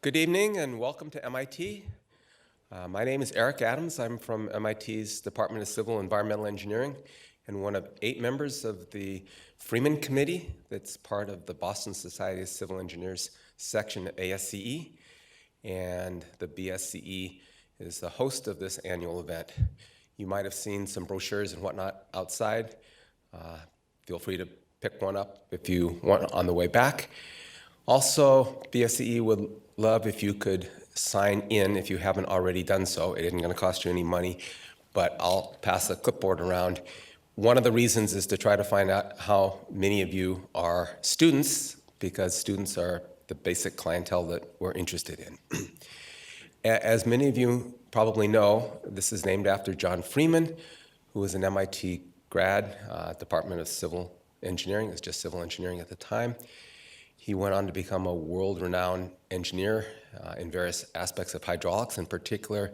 Good evening and welcome to MIT. My name is Eric Adams. I'm from MIT's Department of Civil and Environmental Engineering and one of 8 members of the Freeman Committee that's part of the Boston Society of Civil Engineers section at ASCE. And the BSCE is the host of this annual event. You might have seen some brochures and whatnot outside. Feel free to pick one up if you want on the way back. Also, BSCE would love if you could sign in if you haven't already done so. It isn't going to cost you any money, but I'll pass the clipboard around. One of the reasons is to try to find out how many of you are students, because students are the basic clientele that we're interested in. As many of you probably know, this is named after John Freeman, who was an MIT grad, Department of Civil Engineering. It was just civil engineering at the time. He went on to become a world-renowned engineer in various aspects of hydraulics. In particular,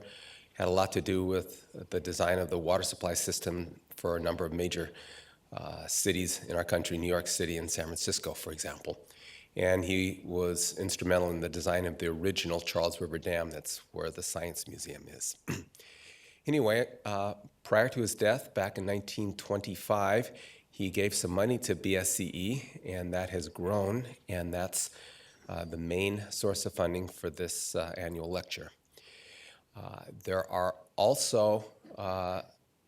had a lot to do with the design of the water supply system for a number of major cities in our country, New York City and San Francisco, for example. And he was instrumental in the design of the original Charles River Dam. That's where the Science Museum is. Anyway, prior to his death, back in 1925, he gave some money to BSCE, and that has grown, and that's the main source of funding for this annual lecture. There are also,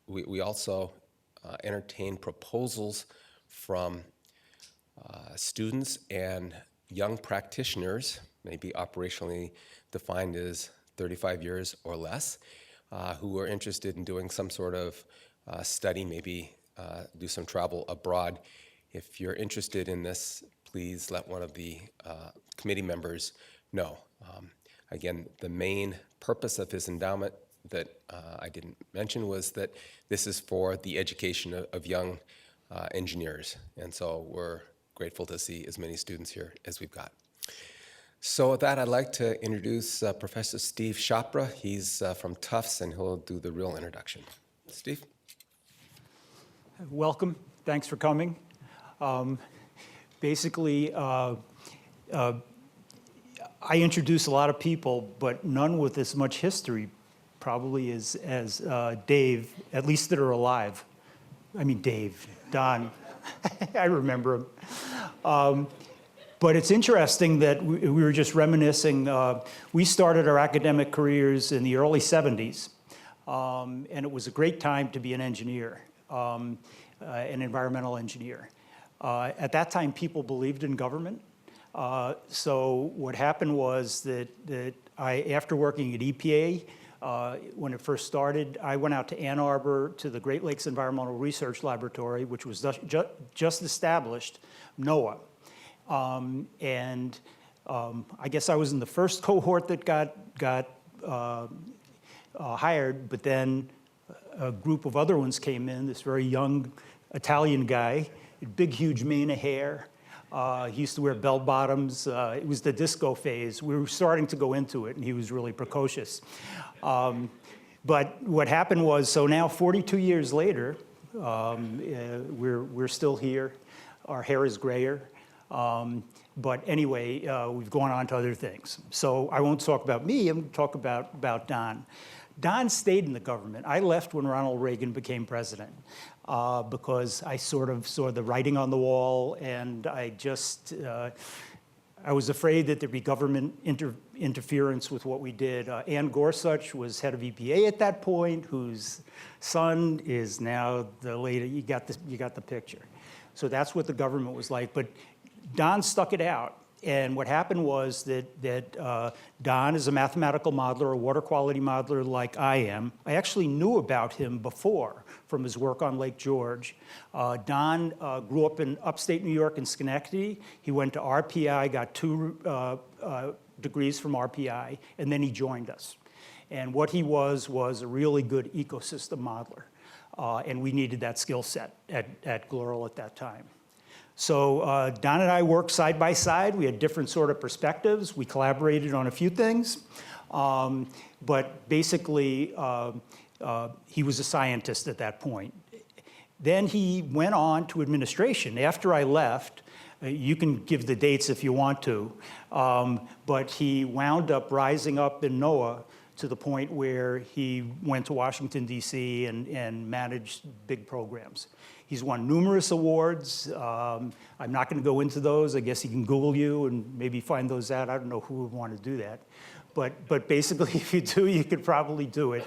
we also entertain proposals from students and young practitioners, maybe operationally defined as 35 years or less, who are interested in doing some sort of study, maybe do some travel abroad. If you're interested in this, please let one of the committee members know. Again, the main purpose of his endowment that I didn't mention was that this is for the education of young engineers. And so we're grateful to see as many students here as we've got. So with that, I'd like to introduce Professor Steve Chopra. He's from Tufts, and he'll do the real introduction. Steve? Welcome. Thanks for coming. Basically, I introduce a lot of people, but none with as much history probably as Dave, at least that are alive. I mean, Dave, Don, I remember him. But it's interesting that we were just reminiscing. We started our academic careers in the early 70s, and it was a great time to be an engineer. An environmental engineer. At that time, people believed in government. So what happened was that after working at EPA, when it first started, I went out to Ann Arbor to the Great Lakes Environmental Research Laboratory, which was just established, NOAA. I guess I was in the first cohort that got hired, but then a group of other ones came in, this very young Italian guy, big, huge mane of hair. He used to wear bell bottoms. It was the disco phase. We were starting to go into it, and he was really precocious. But what happened was, so now 42 years later, we're still here. Our hair is grayer. But anyway, we've gone on to other things. So I won't talk about me. I'm going to talk about Don. Don stayed in the government. I left when Ronald Reagan became president because I sort of saw the writing on the wall, and I was afraid that there'd be government interference with what we did. Ann Gorsuch was head of EPA at that point, whose son is now the lady. You got the picture. So that's what the government was like. But Don stuck it out. And what happened was that Don is a mathematical modeler, a water quality modeler like I am. I actually knew about him before from his work on Lake George. Don grew up in upstate New York in Schenectady. He went to RPI, got 2 degrees from RPI, and then he joined us. And what he was a really good ecosystem modeler. And we needed that skill set at GLWQA at that time. So Don and I worked side by side. We had different sort of perspectives. We collaborated on a few things. But basically, he was a scientist at that point. Then he went on to administration. After I left, You can give the dates if you want to, but he wound up rising up in NOAA to the point where he went to Washington, D.C. and managed big programs. He's won numerous awards. I'm not going to go into those. I guess he can Google you and maybe find those out. I don't know who would want to do that. But basically, if you do, you could probably do it.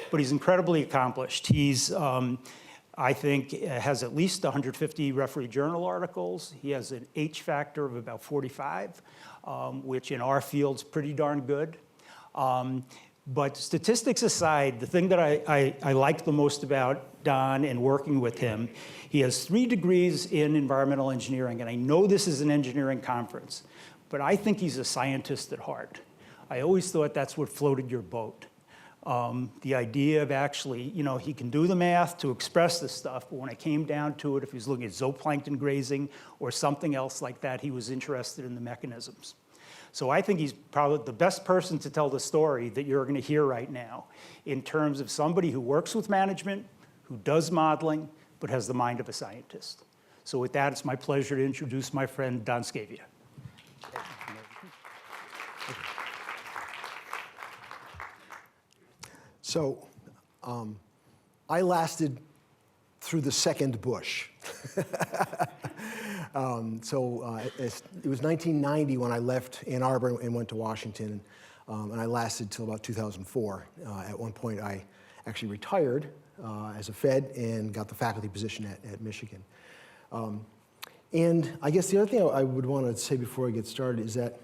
But he's incredibly accomplished. He's, I think, has at least 150 referee journal articles. He has an H factor of about 45, which in our field's pretty darn good. But statistics aside, the thing that I like the most about Don and working with him, he has 3 degrees in environmental engineering, and I know this is an engineering conference, but I think he's a scientist at heart. I always thought that's what floated your boat. The idea of actually, he can do the math to express this stuff, but when it came down to it, if he was looking at zooplankton grazing or something else like that, he was interested in the mechanisms. So I think he's probably the best person to tell the story that you're going to hear right now in terms of somebody who works with management, who does modeling, but has the mind of a scientist. So with that, it's my pleasure to introduce my friend Don Scavia. So I lasted through the second Bush. It was 1990 when I left Ann Arbor and went to Washington, and I lasted till about 2004. At one point, I actually retired as a Fed and got the faculty position at Michigan. And I guess the other thing I would want to say before I get started is that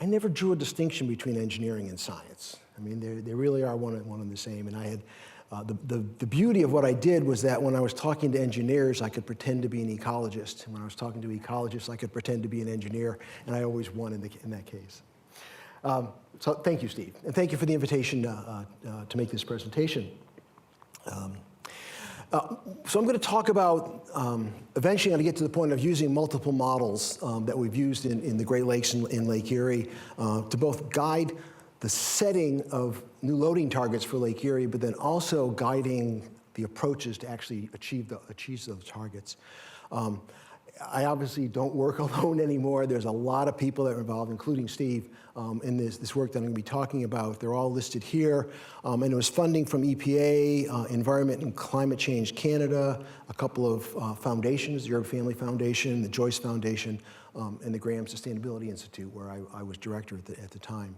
I never drew a distinction between engineering and science. I mean, they really are one and the same. And I had the beauty of what I did was that when I was talking to engineers, I could pretend to be an ecologist. And when I was talking to ecologists, I could pretend to be an engineer, and I always won in that case. So thank you, Steve. And thank you for the invitation to make this presentation. So I'm going to talk about, eventually I'm going to get to the point of using multiple models that we've used in the Great Lakes and in Lake Erie to both guide the setting of new loading targets for Lake Erie, but then also guiding the approaches to actually achieve those targets. I obviously don't work alone anymore. There's a lot of people that are involved, including Steve, in this work that I'm going to be talking about. They're all listed here. And it was funding from EPA, Environment and Climate Change Canada, a couple of foundations, the Urban Family Foundation, the Joyce Foundation, and the Graham Sustainability Institute, where I was director at the time.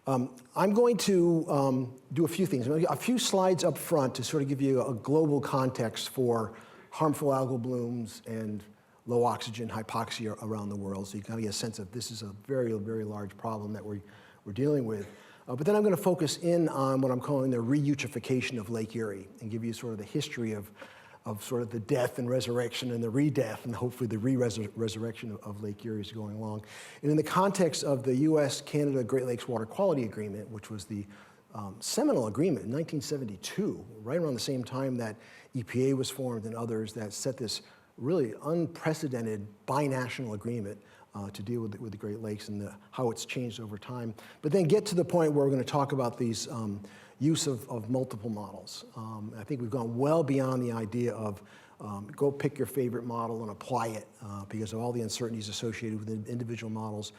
I'm going to do a few things. A few slides up front to sort of give you a global context for harmful algal blooms and low oxygen hypoxia around the world, so you kind of get a sense of this is a very, very large problem that we're dealing with. But then I'm going to focus in on what I'm calling the re-eutrophication of Lake Erie and give you sort of the history of sort of the death and resurrection and the re-death and hopefully the re-resurrection of Lake Erie is going along. And in the context of the U.S.-Canada Great Lakes Water Quality Agreement, which was the seminal agreement in 1972, right around the same time that EPA was formed and others that set this really unprecedented binational agreement to deal with the Great Lakes and how it's changed over time. But then get to the point where we're going to talk about these use of multiple models. I think we've gone well beyond the idea of go pick your favorite model and apply it because of all the uncertainties associated with individual models.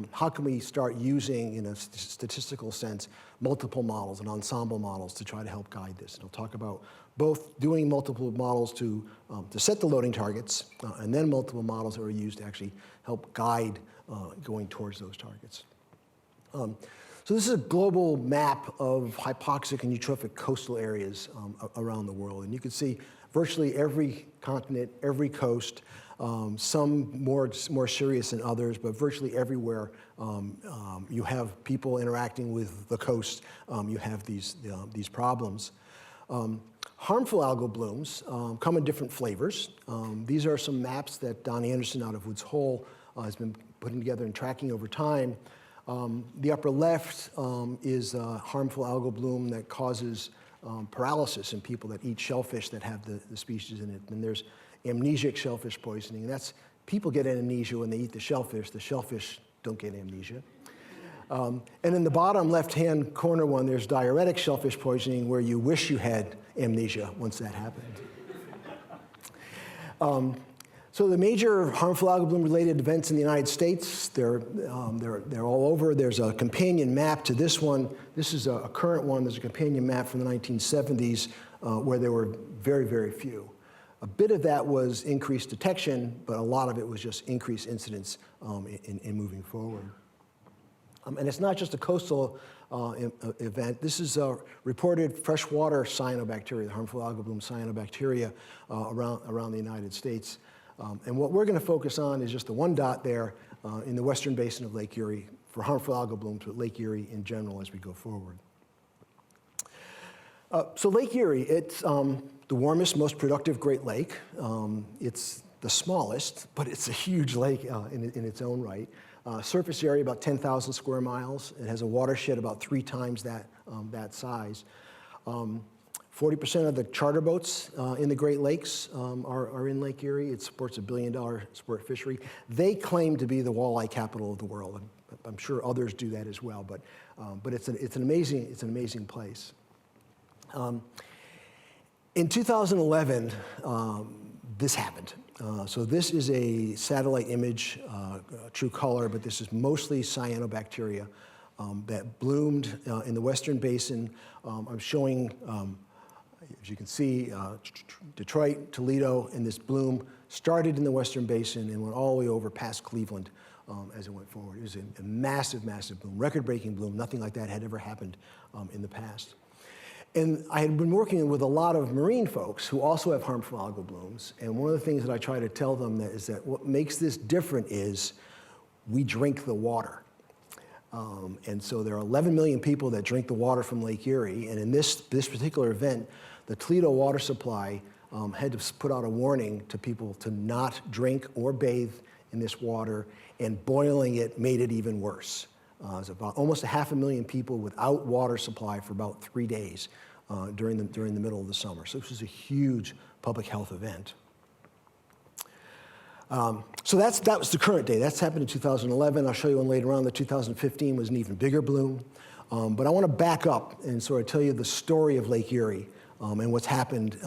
How can we start using, in a statistical sense, multiple models and ensemble models to try to help guide this? And I'll talk about both doing multiple models to set the loading targets and then multiple models that are used to actually help guide going towards those targets. So this is a global map of hypoxic and eutrophic coastal areas around the world. And you can see virtually every continent, every coast, some more serious than others, but virtually everywhere you have people interacting with the coast, you have these problems. Harmful algal blooms come in different flavors. These are some maps that Don Anderson out of Woods Hole has been putting together and tracking over time. The upper left is a harmful algal bloom that causes paralysis in people that eat shellfish that have the species in it. And there's amnesic shellfish poisoning. And that's, people get amnesia when they eat the shellfish don't get amnesia. And in the bottom left-hand corner one, there's diuretic shellfish poisoning where you wish you had amnesia once that happened. So the major harmful algal bloom-related events in the United States, they're all over. There's a companion map to this one. This is a current one. There's a companion map from the 1970s where there were very, very few. A bit of that was increased detection, but a lot of it was just increased incidence in moving forward. And it's not just a coastal event. This is reported freshwater cyanobacteria, the harmful algal bloom cyanobacteria around the United States. And what we're going to focus on is just the one dot there in the western basin of Lake Erie for harmful algal blooms, but Lake Erie in general as we go forward. So Lake Erie, it's the warmest, most productive Great Lake. It's the smallest, but it's a huge lake in its own right. Surface area about 10,000 square miles. It has a watershed about 3 times that size. 40% of the charter boats in the Great Lakes are in Lake Erie. It supports a $1 billion sport fishery. They claim to be the walleye capital of the world. I'm sure others do that as well, but it's an amazing place. In 2011, this happened. So this is a satellite image, true color, but this is mostly cyanobacteria that bloomed in the western basin. I'm showing, as you can see, Detroit, Toledo, and this bloom started in the western basin and went all the way over past Cleveland as it went forward. It was a massive, massive bloom, record-breaking bloom. Nothing like that had ever happened in the past. And I had been working with a lot of marine folks who also have harmful algal blooms. And one of the things that I try to tell them is that what makes this different is we drink the water. And so there are 11 million people that drink the water from Lake Erie. And in this particular event, the Toledo water supply had to put out a warning to people to not drink or bathe in this water, and boiling it made it even worse. There's about almost 500,000 people without water supply for about 3 days during the middle of the summer. So this was a huge public health event. So that was the current day. That's happened in 2011. I'll show you one later on. The 2015 was an even bigger bloom. But I want to back up and sort of tell you the story of Lake Erie and what's happened,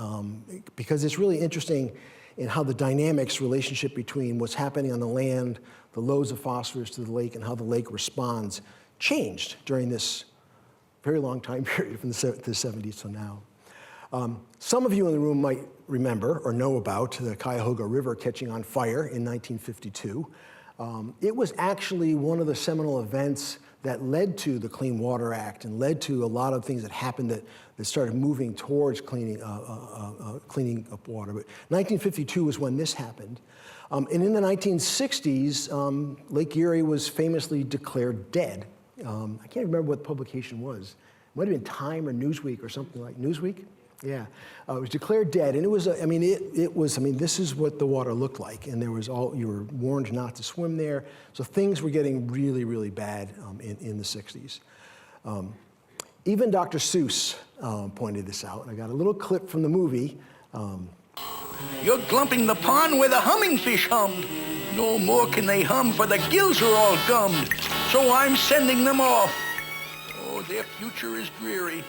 because it's really interesting in how the dynamics relationship between what's happening on the land, the loads of phosphorus to the lake, and how the lake responds changed during this very long time period from the 70s to now. Some of you in the room might remember or know about the Cuyahoga River catching on fire in 1952. It was actually one of the seminal events that led to the Clean Water Act and led to a lot of things that happened that started moving towards cleaning up water. But 1952 was when this happened. And in the 1960s, Lake Erie was famously declared dead. I can't remember what the publication was. It might have been Time or Newsweek or something like Newsweek. Yeah, it was declared dead, and it was. This is what the water looked like, and you were warned not to swim there. So things were getting really, really bad in the 60s. Even Dr. Seuss pointed this out. I got a little clip from the movie. You're glumping the pond where the humming fish hummed. No more can they hum, for the gills are all gummed. So I'm sending them off. Oh, their future is dreary.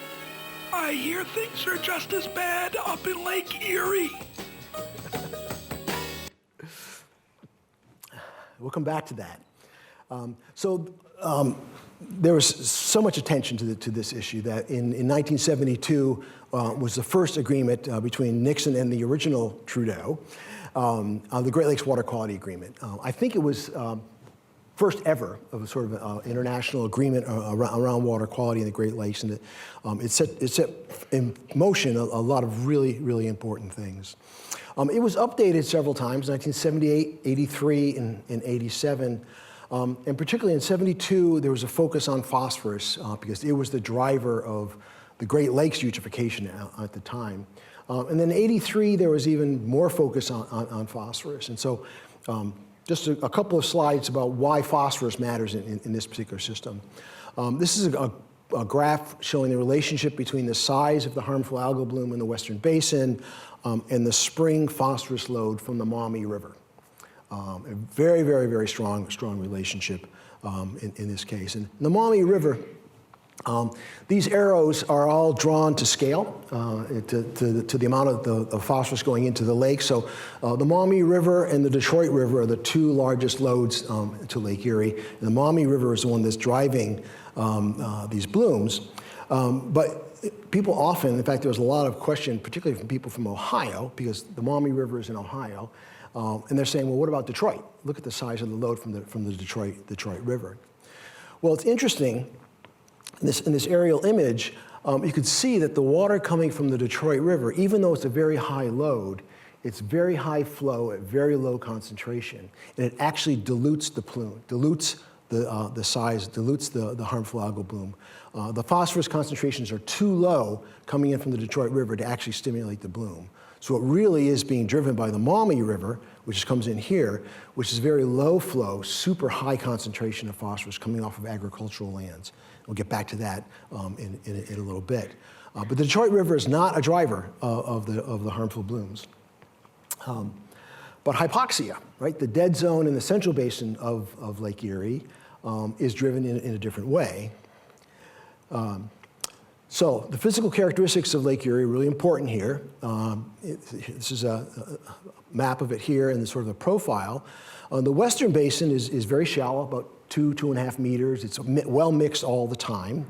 I hear things are just as bad up in Lake Erie. We'll come back to that. There was so much attention to this issue that in 1972 was the first agreement between Nixon and the original Trudeau, the Great Lakes Water Quality Agreement. I think it was first ever of a sort of international agreement around water quality in the Great Lakes, and it set in motion a lot of really, really important things. It was updated several times, 1978, 83, and 87. And particularly in 72, there was a focus on phosphorus because it was the driver of the Great Lakes eutrophication at the time. And then in 83, there was even more focus on phosphorus. And so just a couple of slides about why phosphorus matters in this particular system. This is a graph showing the relationship between the size of the harmful algal bloom in the western basin and the spring phosphorus load from the Maumee River. A very, very, very strong relationship in this case. And the Maumee River These arrows are all drawn to scale, to the amount of the phosphorus going into the lake. So the Maumee River and the Detroit River are the two largest loads to Lake Erie. And the Maumee River is the one that's driving these blooms. But people often, in fact, there was a lot of question, particularly from people from Ohio, because the Maumee River is in Ohio, and they're saying, well, what about Detroit? Look at the size of the load from the Detroit River. Well, it's interesting. In this aerial image, you could see that the water coming from the Detroit River, even though it's a very high load, it's very high flow at very low concentration. And it actually dilutes the plume, dilutes the size, dilutes the harmful algal bloom. The phosphorus concentrations are too low coming in from the Detroit River to actually stimulate the bloom. So it really is being driven by the Maumee River, which comes in here, which is very low flow, super high concentration of phosphorus coming off of agricultural lands. We'll get back to that in a little bit. But the Detroit River is not a driver of the harmful blooms. But hypoxia, right, the dead zone in the central basin of Lake Erie is driven in a different way. So the physical characteristics of Lake Erie are really important here. This is a map of it here in the sort of the profile. The western basin is very shallow, about 2.5 meters. It's well mixed all the time.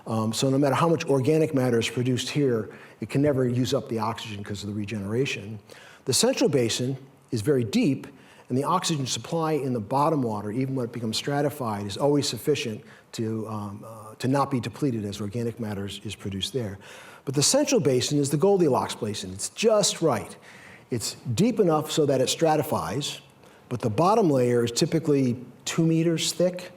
So no matter how much organic matter is produced here, it can never use up the oxygen because of the regeneration. The central basin is very deep, and the oxygen supply in the bottom water, even when it becomes stratified, is always sufficient to not be depleted as organic matter is produced there. But the central basin is the Goldilocks basin. It's just right. It's deep enough so that it stratifies, but the bottom layer is typically 2 meters thick.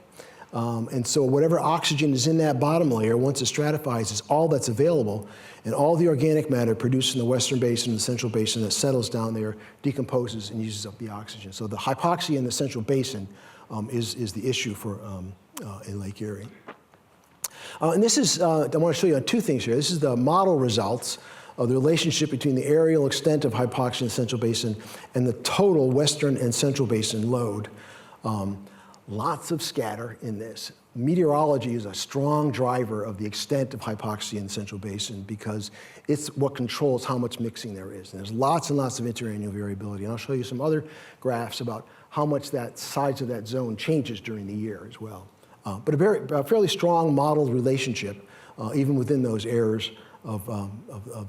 And so whatever oxygen is in that bottom layer, once it stratifies, is all that's available. And all the organic matter produced in the western basin and the central basin that settles down there decomposes and uses up the oxygen. So the hypoxia in the central basin is the issue for in Lake Erie. And this is, I want to show you two things here. This is the model results of the relationship between the areal extent of hypoxia in the central basin and the total western and central basin load. Lots of scatter in this. Meteorology is a strong driver of the extent of hypoxia in the central basin because it's what controls how much mixing there is. And there's lots and lots of interannual variability. And I'll show you some other graphs about how much that size of that zone changes during the year as well. But a fairly strong modeled relationship, even within those errors of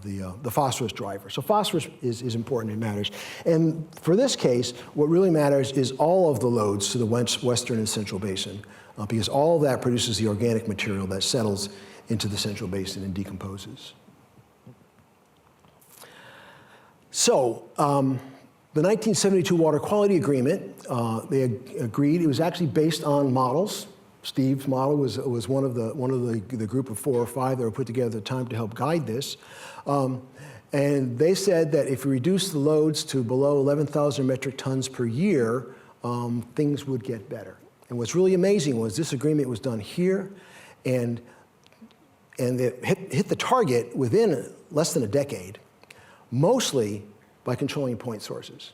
the phosphorus driver. So phosphorus is important, it matters. And for this case, what really matters is all of the loads to the western and central basin, because all of that produces the organic material that settles into the central basin and decomposes. So the 1972 Water Quality Agreement, they agreed, it was actually based on models. Steve's model was one of the group of 4 or 5 that were put together at the time to help guide this. And they said that if we reduce the loads to below 11,000 metric tons per year, things would get better. And what's really amazing was this agreement was done here, and it hit the target within less than a decade, mostly by controlling point sources.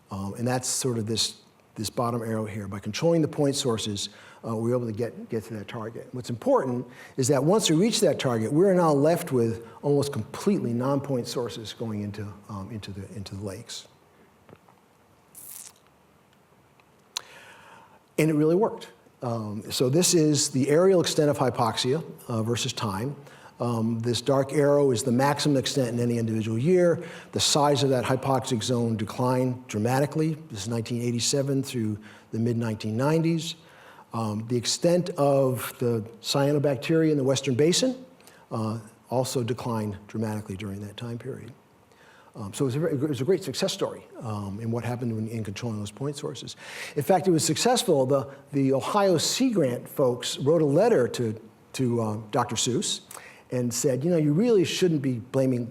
And that's sort of this bottom arrow here. By controlling the point sources, we were able to get to that target. What's important is that once we reach that target, we're now left with almost completely non-point sources going into the lakes. And it really worked. So this is the areal extent of hypoxia versus time. This dark arrow is the maximum extent in any individual year. The size of that hypoxic zone declined dramatically. This is 1987 through the mid-1990s. The extent of the cyanobacteria in the western basin also declined dramatically during that time period. So it was a great success story in what happened in controlling those point sources. In fact, it was successful. The Ohio Sea Grant folks wrote a letter to Dr. Seuss and said, you really shouldn't be blaming,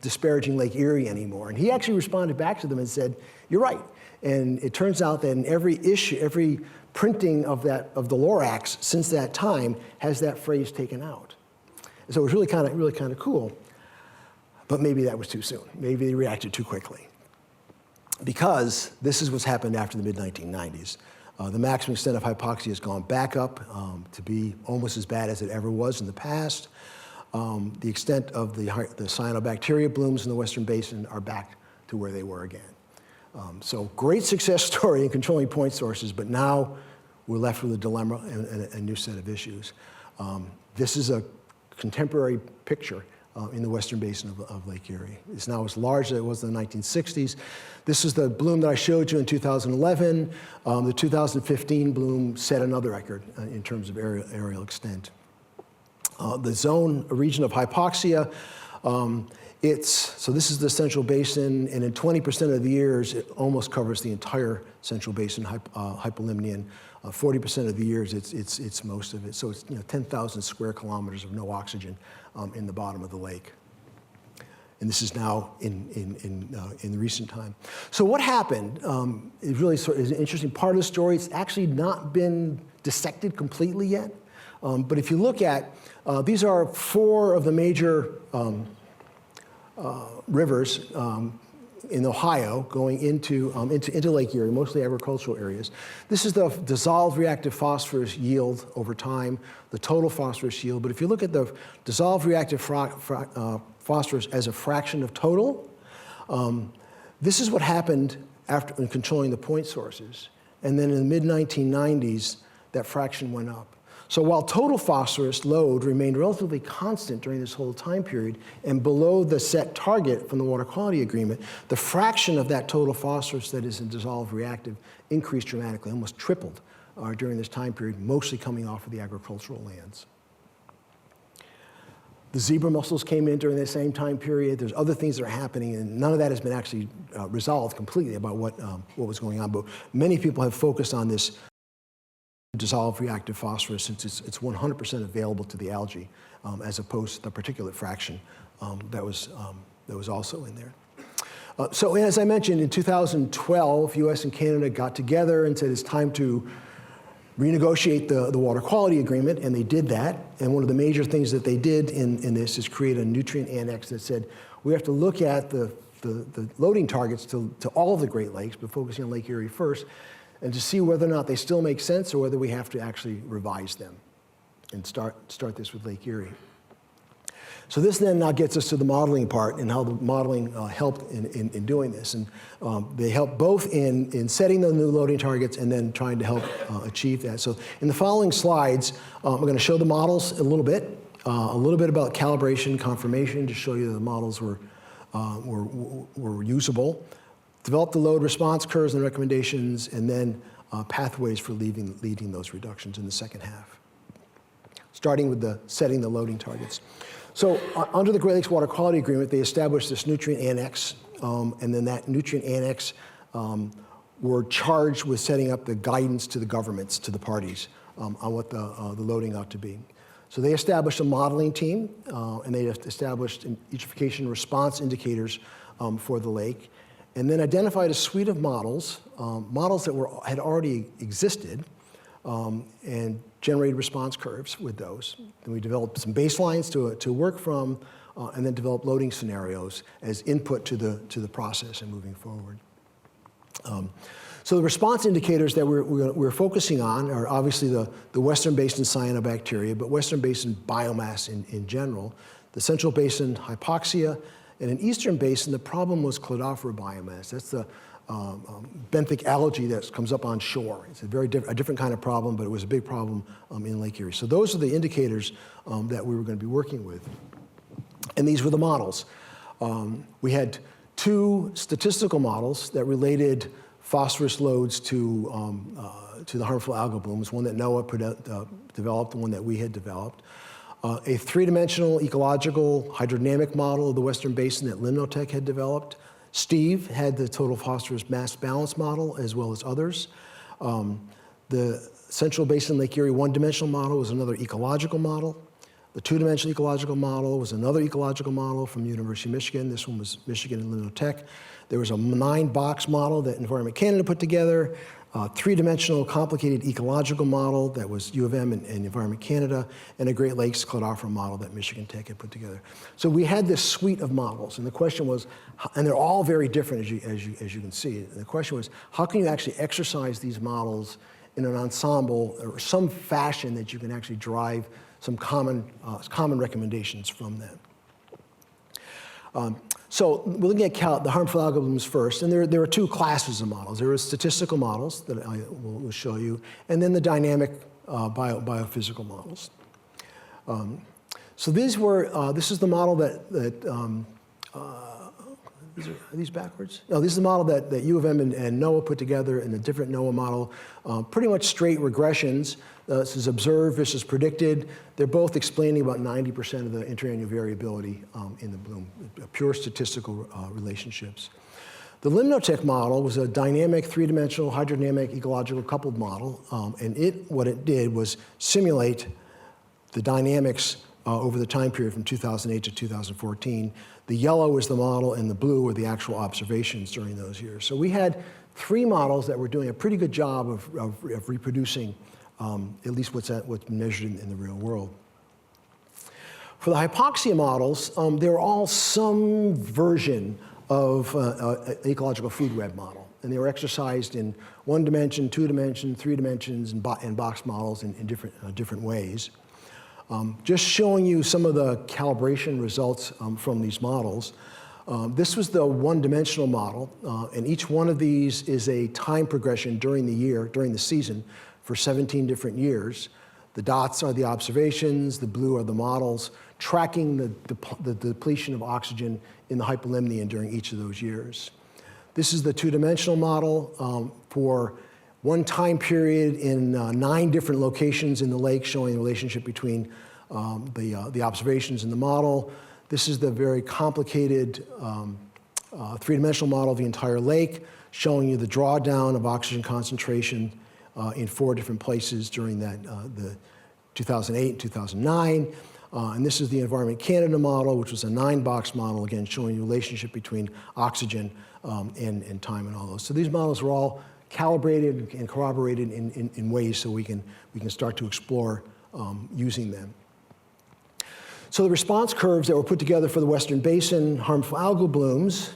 disparaging Lake Erie anymore. And he actually responded back to them and said, you're right. And it turns out that in every issue, every printing of the Lorax since that time has that phrase taken out. So it was really kind of cool. But maybe that was too soon. Maybe they reacted too quickly. Because this is what's happened after the mid-1990s. The maximum extent of hypoxia has gone back up to be almost as bad as it ever was in the past. The extent of the cyanobacteria blooms in the Western Basin are back to where they were again. So great success story in controlling point sources, but now we're left with a dilemma and a new set of issues. This is a contemporary picture in the Western Basin of Lake Erie. It's now as large as it was in the 1960s. This is the bloom that I showed you in 2011. The 2015 bloom set another record in terms of aerial extent. The zone, a region of hypoxia, so this is the Central Basin, and in 20% of the years, it almost covers the entire Central Basin, hypolimnean. 40% of the years, it's most of it. So it's 10,000 square kilometers of no oxygen in the bottom of the lake. And this is now in recent time. So what happened is really is an interesting part of the story. It's actually not been dissected completely yet. But if you look at, these are 4 of the major rivers in Ohio going into Lake Erie, mostly agricultural areas. This is the dissolved reactive phosphorus yield over time, the total phosphorus yield. But if you look at the dissolved reactive phosphorus as a fraction of total, this is what happened after in controlling the point sources. And then in the mid-1990s, that fraction went up. So while total phosphorus load remained relatively constant during this whole time period and below the set target from the Water Quality Agreement, the fraction of that total phosphorus that is in dissolved reactive increased dramatically, almost tripled during this time period, mostly coming off of the agricultural lands. The zebra mussels came in during the same time period. There's other things that are happening, and none of that has been actually resolved completely about what was going on. But many people have focused on this dissolved reactive phosphorus since it's 100% available to the algae, as opposed to the particulate fraction that was also in there. So as I mentioned, in 2012, US and Canada got together and said it's time to renegotiate the Water Quality Agreement, and they did that. And one of the major things that they did in this is create a nutrient annex that said we have to look at the loading targets to all of the Great Lakes, but focusing on Lake Erie first, and to see whether or not they still make sense or whether we have to actually revise them and start this with Lake Erie. So this then now gets us to the modeling part and how the modeling helped in doing this. And they helped both in setting the new loading targets and then trying to help achieve that. So in the following slides, I'm going to show the models a little bit about calibration, confirmation, to show you that the models were usable. Develop the load response curves and recommendations, and then pathways for leading those reductions in the second half. Starting with setting the loading targets. So under the Great Lakes Water Quality Agreement, they established this nutrient annex, and then that nutrient annex were charged with setting up the guidance to the governments, to the parties, on what the loading ought to be. So they established a modeling team, and they established eutrophication response indicators for the lake, and then identified a suite of models, models that had already existed, and generated response curves with those. Then we developed some baselines to work from, and then developed loading scenarios as input to the process and moving forward. So the response indicators that we're focusing on are obviously the Western Basin cyanobacteria, but Western Basin biomass in general, the Central Basin hypoxia, and in Eastern Basin, the problem was cladophora biomass. That's the benthic algae that comes up on shore. It's a different kind of problem, but it was a big problem in Lake Erie. So those are the indicators that we were going to be working with. And these were the models. We had 2 statistical models that related phosphorus loads to the harmful algal blooms, one that NOAA developed and one that we had developed. A 3-dimensional ecological hydrodynamic model of the Western Basin that Limnotech had developed. Steve had the total phosphorus mass balance model, as well as others. The Central Basin Lake Erie 1-dimensional model was another ecological model. The 2-dimensional ecological model was another ecological model from the University of Michigan. This one was Michigan and Limnotech. There was a 9-box model that Environment Canada put together, a 3-dimensional complicated ecological model that was U of M and Environment Canada, and a Great Lakes cladophora model that Michigan Tech had put together. So we had this suite of models, and the question was, and they're all very different as you can see, and the question was, how can you actually exercise these models in an ensemble or some fashion that you can actually drive some common recommendations from them. So we're looking at the harmful algal blooms first, and there are two classes of models. There are statistical models that I will show you, and then the dynamic biophysical models. So this is the model are these backwards? No, this is the model that U of M and NOAA put together in a different NOAA model. Pretty much straight regressions. This is observed versus predicted. They're both explaining about 90% of the interannual variability in the bloom, pure statistical relationships. The limnotech model was a dynamic, three-dimensional, hydrodynamic, ecological coupled model, and what it did was simulate the dynamics over the time period from 2008 to 2014. The yellow is the model, and the blue are the actual observations during those years. So we had three models that were doing a pretty good job of reproducing at least what's measured in the real world. For the hypoxia models, they were all some version of an ecological food web model. And they were exercised in 1 dimension, 2 dimension, 3 dimensions, and box models in different ways. Just showing you some of the calibration results from these models. This was the one-dimensional model, and each one of these is a time progression during the season, for 17 different years. The dots are the observations, the blue are the models, tracking the depletion of oxygen in the hypolimnean during each of those years. This is the two-dimensional model for one time period in 9 different locations in the lake, showing the relationship between the observations and the model. This is the very complicated three-dimensional model of the entire lake, showing you the drawdown of oxygen concentration in 4 different places during the 2008 and 2009. And this is the Environment Canada model, which was a 9-box model, again, showing the relationship between oxygen and time and all those. So these models were all calibrated and corroborated in ways so we can start to explore using them. So the response curves that were put together for the Western Basin harmful algal blooms,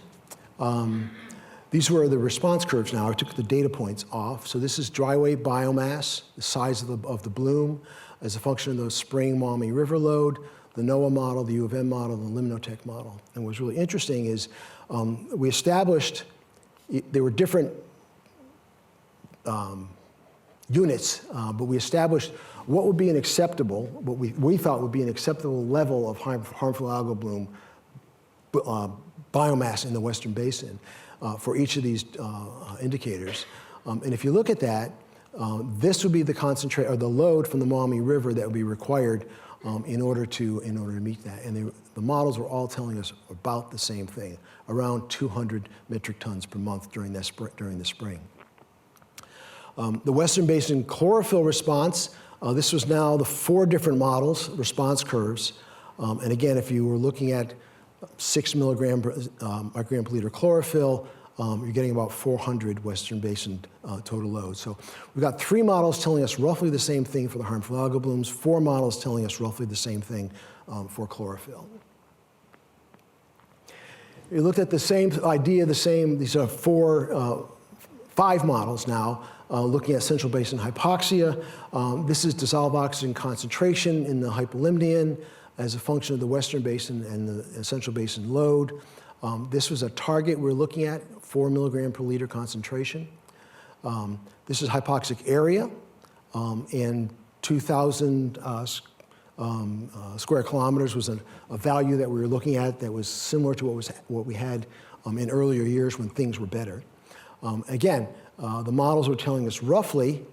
these were the response curves now. I took the data points off. So this is dry weight biomass, the size of the bloom as a function of the spring Maumee River load, the NOAA model, the U of M model, the limnotech model. And what's really interesting is we established, there were different units, but we established what would be an acceptable, what we thought would be an acceptable level of harmful algal bloom biomass in the Western Basin for each of these indicators. And if you look at that, this would be the concentrate or the load from the Maumee River that would be required in order to meet that. And the models were all telling us about the same thing, around 200 metric tons per month during the spring. The Western Basin chlorophyll response, this was now the 4 different models, response curves. And again, if you were looking at 6 microgram per liter chlorophyll, you're getting about 400 Western Basin total load. So we've got 3 models telling us roughly the same thing for the harmful algal blooms, 4 models telling us roughly the same thing for chlorophyll. You looked at the same idea, these are 5 models now, looking at central basin hypoxia. This is dissolved oxygen concentration in the hypolimnean as a function of the Western Basin and the central basin load. This was a target we're looking at, 4 milligram per liter concentration. This is hypoxic area, and 2,000 square kilometers was a value that we were looking at that was similar to what we had in earlier years when things were better. Again, the models were telling us roughly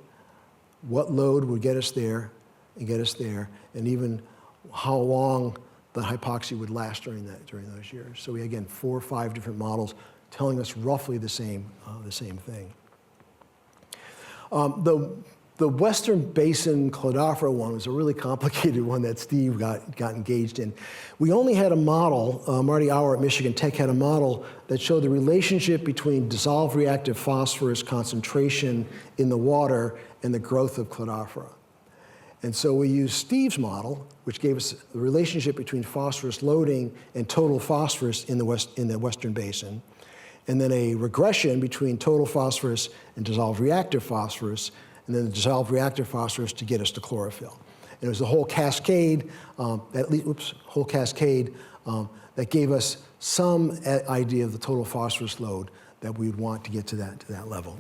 what load would get us there, and even how long the hypoxia would last during those years. So we, again, 4 or 5 different models telling us roughly the same thing. The Western Basin Cladophora one was a really complicated one that Steve got engaged in. We only had a model, Marty Auer at Michigan Tech had a model that showed the relationship between dissolved reactive phosphorus concentration in the water and the growth of Cladophora. And so we used Steve's model, which gave us the relationship between phosphorus loading and total phosphorus in the Western Basin, and then a regression between total phosphorus and dissolved reactive phosphorus, and then the dissolved reactive phosphorus to get us to chlorophyll. And it was the whole cascade, that gave us some idea of the total phosphorus load that we would want to get to that level.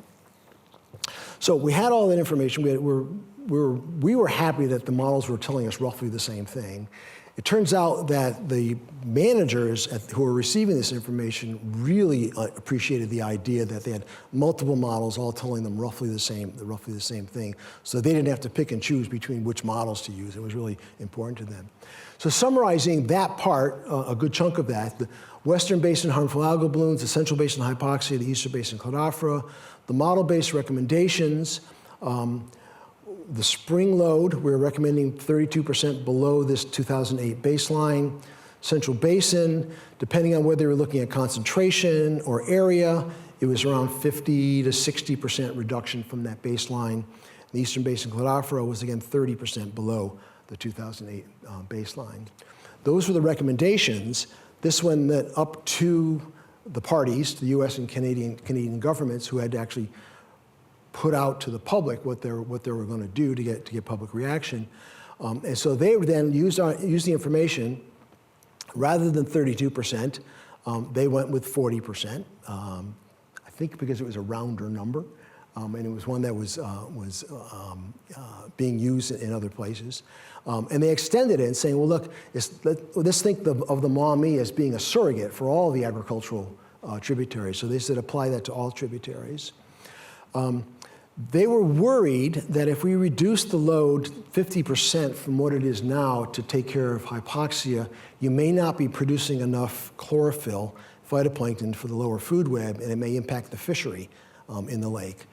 So we had all that information. We were happy that the models were telling us roughly the same thing. It turns out that the managers who were receiving this information really appreciated the idea that they had multiple models all telling them roughly the same thing. So they didn't have to pick and choose between which models to use. It was really important to them. So summarizing that part, a good chunk of that, the Western Basin harmful algal blooms, the Central Basin hypoxia, the Eastern Basin cladophora, the model-based recommendations, the spring load, we're recommending 32% below this 2008 baseline. Central Basin, depending on whether you're looking at concentration or area, it was around 50 to 60% reduction from that baseline. The Eastern Basin cladophora was again 30% below the 2008 baseline. Those were the recommendations. This one that up to the parties, the US and Canadian governments, who had to actually put out to the public what they were going to do to get public reaction. And so they would then use the information. Rather than 32%, they went with 40%, I think because it was a rounder number, and it was one that was being used in other places. And they extended it, saying, well, look, let's think of the Maumee as being a surrogate for all the agricultural tributaries. So they said apply that to all tributaries. They were worried that if we reduce the load 50% from what it is now to take care of hypoxia, you may not be producing enough chlorophyll, phytoplankton, for the lower food web, and it may impact the fishery in the lake.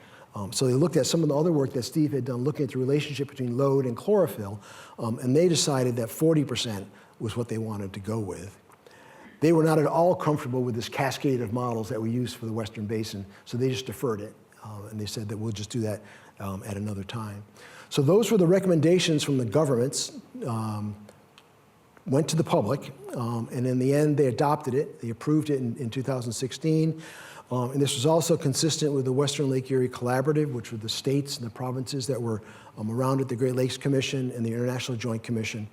So they looked at some of the other work that Steve had done, looking at the relationship between load and chlorophyll, and they decided that 40% was what they wanted to go with. They were not at all comfortable with this cascade of models that we used for the Western Basin, so they just deferred it. And they said that we'll just do that at another time. So those were the recommendations from the governments, went to the public, and in the end they adopted it. They approved it in 2016. And this was also consistent with the Western Lake Erie Collaborative, which were the states and the provinces that were around at the Great Lakes Commission and the International Joint Commission.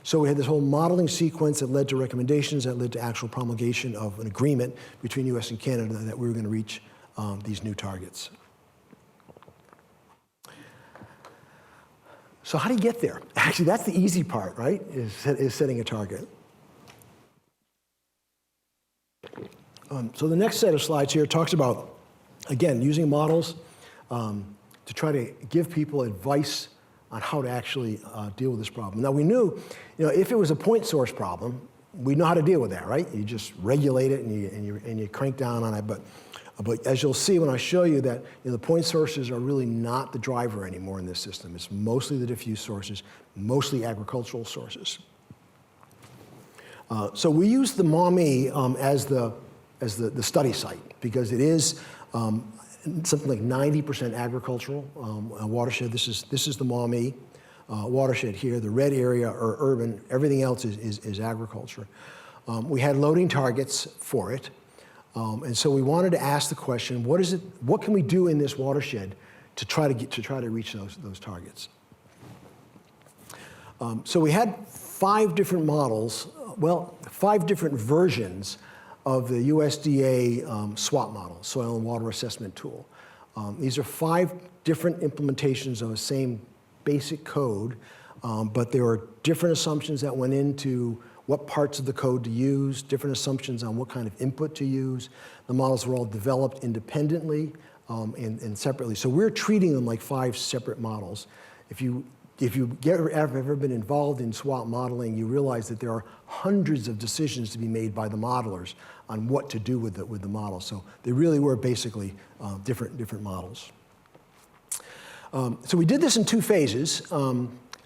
So we had this whole modeling sequence that led to recommendations that led to actual promulgation of an agreement between US and Canada that we were going to reach these new targets. So how do you get there? Actually, that's the easy part, right, is setting a target. So the next set of slides here talks about, again, using models to try to give people advice on how to actually deal with this problem. Now we knew, if it was a point source problem, we know how to deal with that, right? You just regulate it and you crank down on it. But as you'll see when I show you that the point sources are really not the driver anymore in this system. It's mostly the diffuse sources, mostly agricultural sources. So we use the Maumee as the study site because it is something like 90% agricultural watershed. This is the Maumee watershed here. The red area are urban. Everything else is agriculture. We had loading targets for it. And so we wanted to ask the question, what can we do in this watershed to try to reach those targets? So we had 5 different models, 5 different versions of the USDA SWAT model, Soil and Water Assessment Tool. These are 5 different implementations of the same basic code, but there are different assumptions that went into what parts of the code to use, different assumptions on what kind of input to use. The models were all developed independently and separately. So we're treating them like 5 separate models. If you have ever been involved in SWAT modeling, you realize that there are hundreds of decisions to be made by the modelers on what to do with the model. So they really were basically different models. So we did this in 2 phases.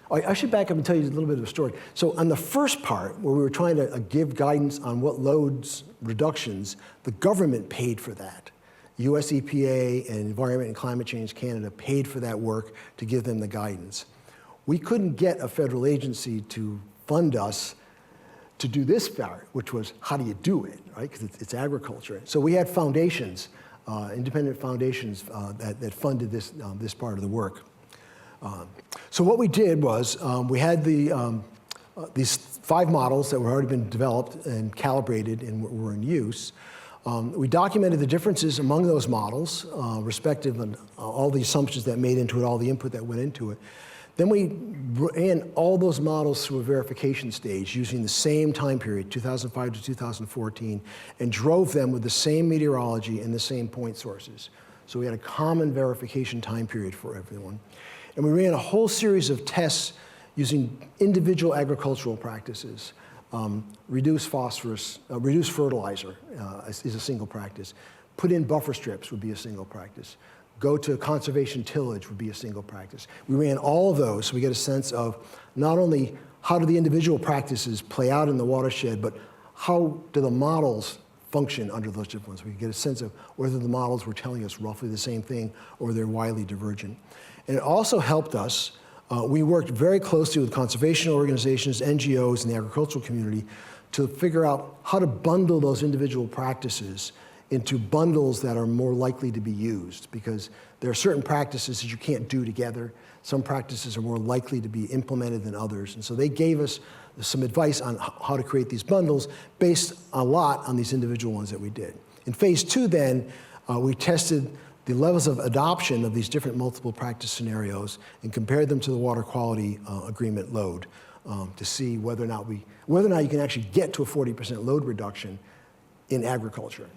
I should back up and tell you a little bit of a story. So on the first part, where we were trying to give guidance on what loads reductions, the government paid for that. US EPA and Environment and Climate Change Canada paid for that work to give them the guidance. We couldn't get a federal agency to fund us to do this part, which was how do you do it, right? Because it's agriculture. So we had foundations independent foundations that funded this, this part of the work. So what we did was we had these 5 models that were already been developed and calibrated and were in use. We documented the differences among those models, respective of all the assumptions that made into it, all the input that went into it. Then we ran all those models through a verification stage using the same time period, 2005 to 2014, and drove them with the same meteorology and the same point sources. So we had a common verification time period for everyone. And we ran a whole series of tests using individual agricultural practices. Reduce phosphorus, reduce fertilizer is a single practice. Put in buffer strips would be a single practice. Go to conservation tillage would be a single practice. We ran all of those so we get a sense of not only how do the individual practices play out in the watershed, but how do the models function under those different ones. We get a sense of whether the models were telling us roughly the same thing or they're widely divergent. And it also helped us, we worked very closely with conservation organizations, NGOs, and the agricultural community to figure out how to bundle those individual practices into bundles that are more likely to be used, because there are certain practices that you can't do together. Some practices are more likely to be implemented than others. And so they gave us some advice on how to create these bundles based a lot on these individual ones that we did. In phase 2 then, we tested the levels of adoption of these different multiple practice scenarios and compared them to the water quality agreement load to see whether or not you can actually get to a 40% load reduction in agriculture.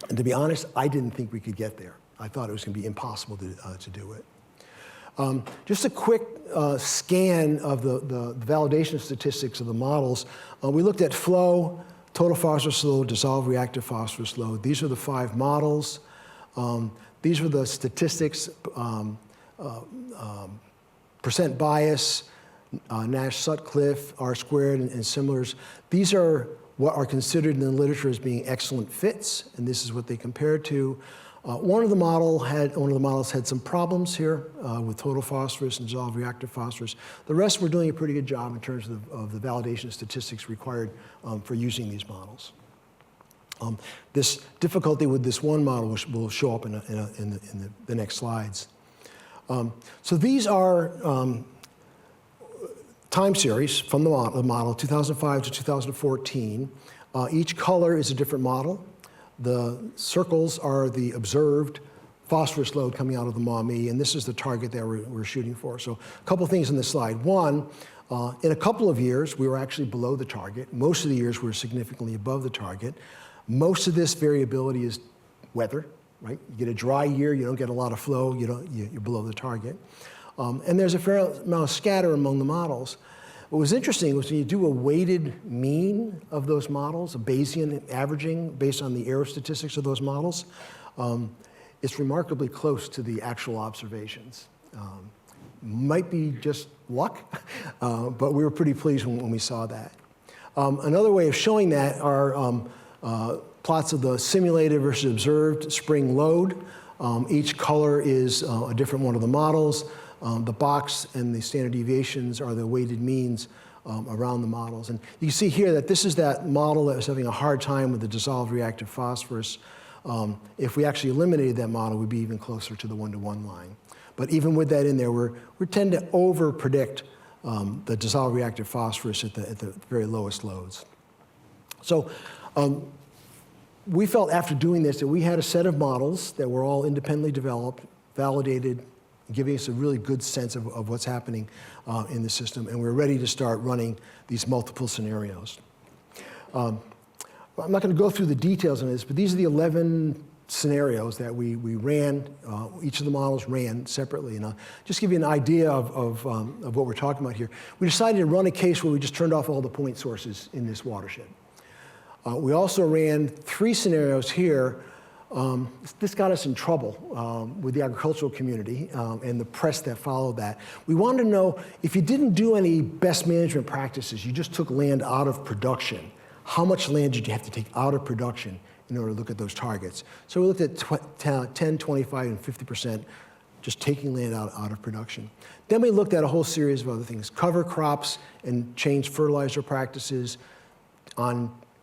And to be honest, I didn't think we could get there. I thought it was going to be impossible to do it. Just a quick scan of the validation statistics of the models. We looked at flow, total phosphorus load, dissolved reactive phosphorus load. These are the 5 models. These were the statistics, percent bias, Nash-Sutcliffe, R-squared, and similars. These are what are considered in the literature as being excellent fits, and this is what they compared to. One of the models had some problems here with total phosphorus and dissolved reactive phosphorus. The rest were doing a pretty good job in terms of the validation statistics required for using these models. This difficulty with this one model will show up in the next slides. So these are time series from the model 2005 to 2014. Each color is a different model. The circles are the observed phosphorus load coming out of the Maumee, and this is the target that we're shooting for. So a couple things on this slide. One, in a couple of years, we were actually below the target. Most of the years, we were significantly above the target. Most of this variability is weather, right? You get a dry year, you don't get a lot of flow, you're below the target. And there's a fair amount of scatter among the models. What was interesting was when you do a weighted mean of those models, a Bayesian averaging based on the error statistics of those models, it's remarkably close to the actual observations. Might be just luck, but we were pretty pleased when we saw that. Another way of showing that are plots of the simulated versus observed spring load. Each color is a different one of the models. The box and the standard deviations are the weighted means around the models. And you can see here that this is that model that was having a hard time with the dissolved reactive phosphorus. If we actually eliminated that model, we'd be even closer to the 1-to-1 line. But even with that in there, we tend to over-predict the dissolved reactive phosphorus at the very lowest loads. So we felt after doing this that we had a set of models that were all independently developed, validated, giving us a really good sense of what's happening in the system, and we're ready to start running these multiple scenarios. I'm not going to go through the details on this, but these are the 11 scenarios that we ran. Each of the models ran separately, and I'll just give you an idea of what we're talking about here. We decided to run a case where we just turned off all the point sources in this watershed. We also ran 3 scenarios here. This got us in trouble with the agricultural community and the press that followed that. We wanted to know if you didn't do any best management practices, you just took land out of production, how much land did you have to take out of production in order to look at those targets? So we looked at 10, 25, and 50%, just taking land out of production. Then we looked at a whole series of other things, cover crops and changed fertilizer practices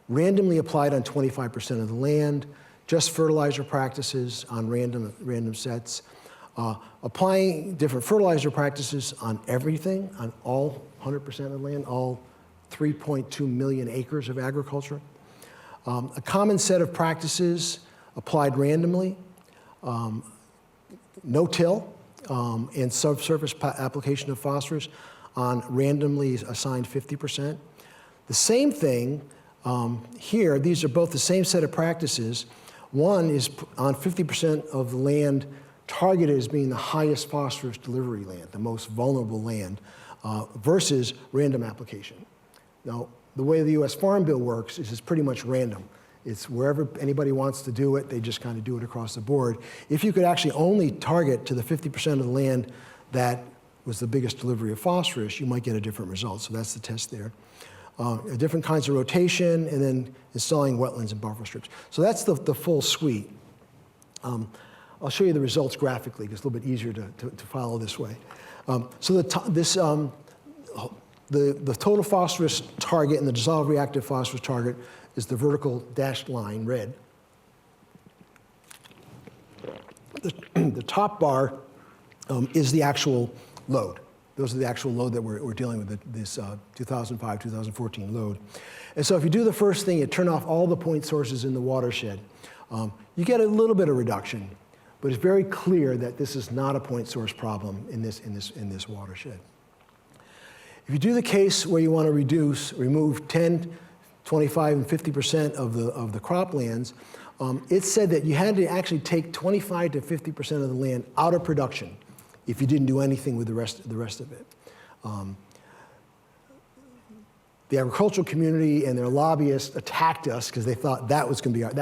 randomly applied on 25% of the land, just fertilizer practices on random sets, applying different fertilizer practices on everything, on all 100% of the land, all 3.2 million acres of agriculture. A common set of practices applied randomly, no-till, and subsurface application of phosphorus on randomly assigned 50%. The same thing here, these are both the same set of practices. One is on 50% of the land targeted as being the highest phosphorus delivery land, the most vulnerable land, versus random application. Now, the way the US Farm Bill works is it's pretty much random. It's wherever anybody wants to do it, they just kind of do it across the board. If you could actually only target to the 50% of the land that was the biggest delivery of phosphorus, you might get a different result. So that's the test there. Different kinds of rotation, and then installing wetlands and buffer strips. So that's the full suite. I'll show you the results graphically, because it's a little bit easier to follow this way. So the total phosphorus target and the dissolved reactive phosphorus target is the vertical dashed line, red. The top bar is the actual load. Those are the actual load that we're dealing with, this 2005, 2014 load. And so if you do the first thing, you turn off all the point sources in the watershed, you get a little bit of reduction, but it's very clear that this is not a point source problem in this watershed. If you do the case where you want to remove 10, 25, and 50% of the croplands, it said that you had to actually take 25 to 50% of the land out of production if you didn't do anything with the rest of it. The agricultural community and their lobbyists attacked us because they thought that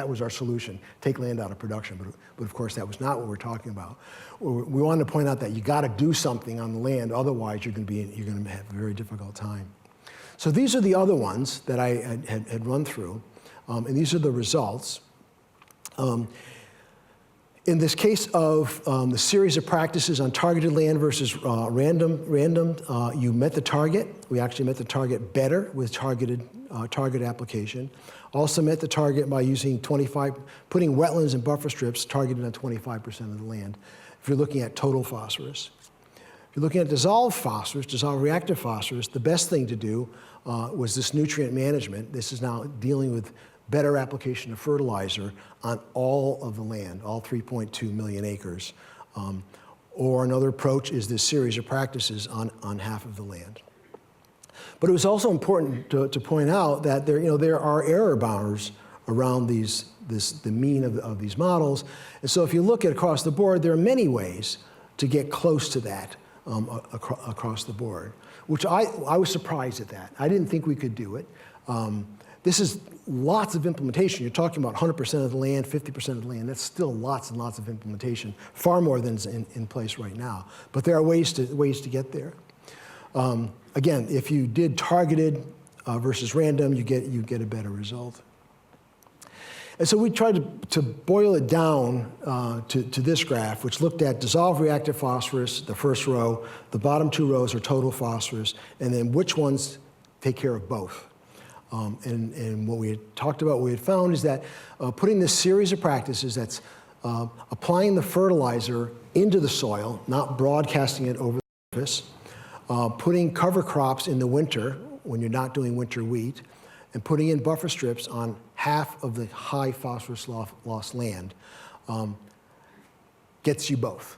was our solution, take land out of production. But of course, that was not what we're talking about. We wanted to point out that you got to do something on the land, otherwise you're going to have a very difficult time. So these are the other ones that I had run through, and these are the results. In this case of the series of practices on targeted land versus random, you met the target. We actually met the target better with target application. Also met the target by putting wetlands and buffer strips targeted on 25% of the land. If you're looking at total phosphorus. If you're looking at dissolved phosphorus, dissolved reactive phosphorus, the best thing to do was this nutrient management. This is now dealing with better application of fertilizer on all of the land, all 3.2 million acres. Or another approach is this series of practices on half of the land. But it was also important to point out that there are error bounds around the mean of these models. And so if you look at across the board, there are many ways to get close to that across the board, which I was surprised at that. I didn't think we could do it. This is lots of implementation. You're talking about 100% of the land, 50% of the land. That's still lots and lots of implementation, far more than is in place right now. But there are ways to get there. Again, if you did targeted versus random, you get a better result. And so we tried to boil it down to this graph, which looked at dissolved reactive phosphorus, the first row. The bottom two rows are total phosphorus, and then which ones take care of both. And what we had talked about, what we had found is that putting this series of practices, that's applying the fertilizer into the soil, not broadcasting it over the surface, putting cover crops in the winter when you're not doing winter wheat, and putting in buffer strips on half of the high phosphorus loss land gets you both.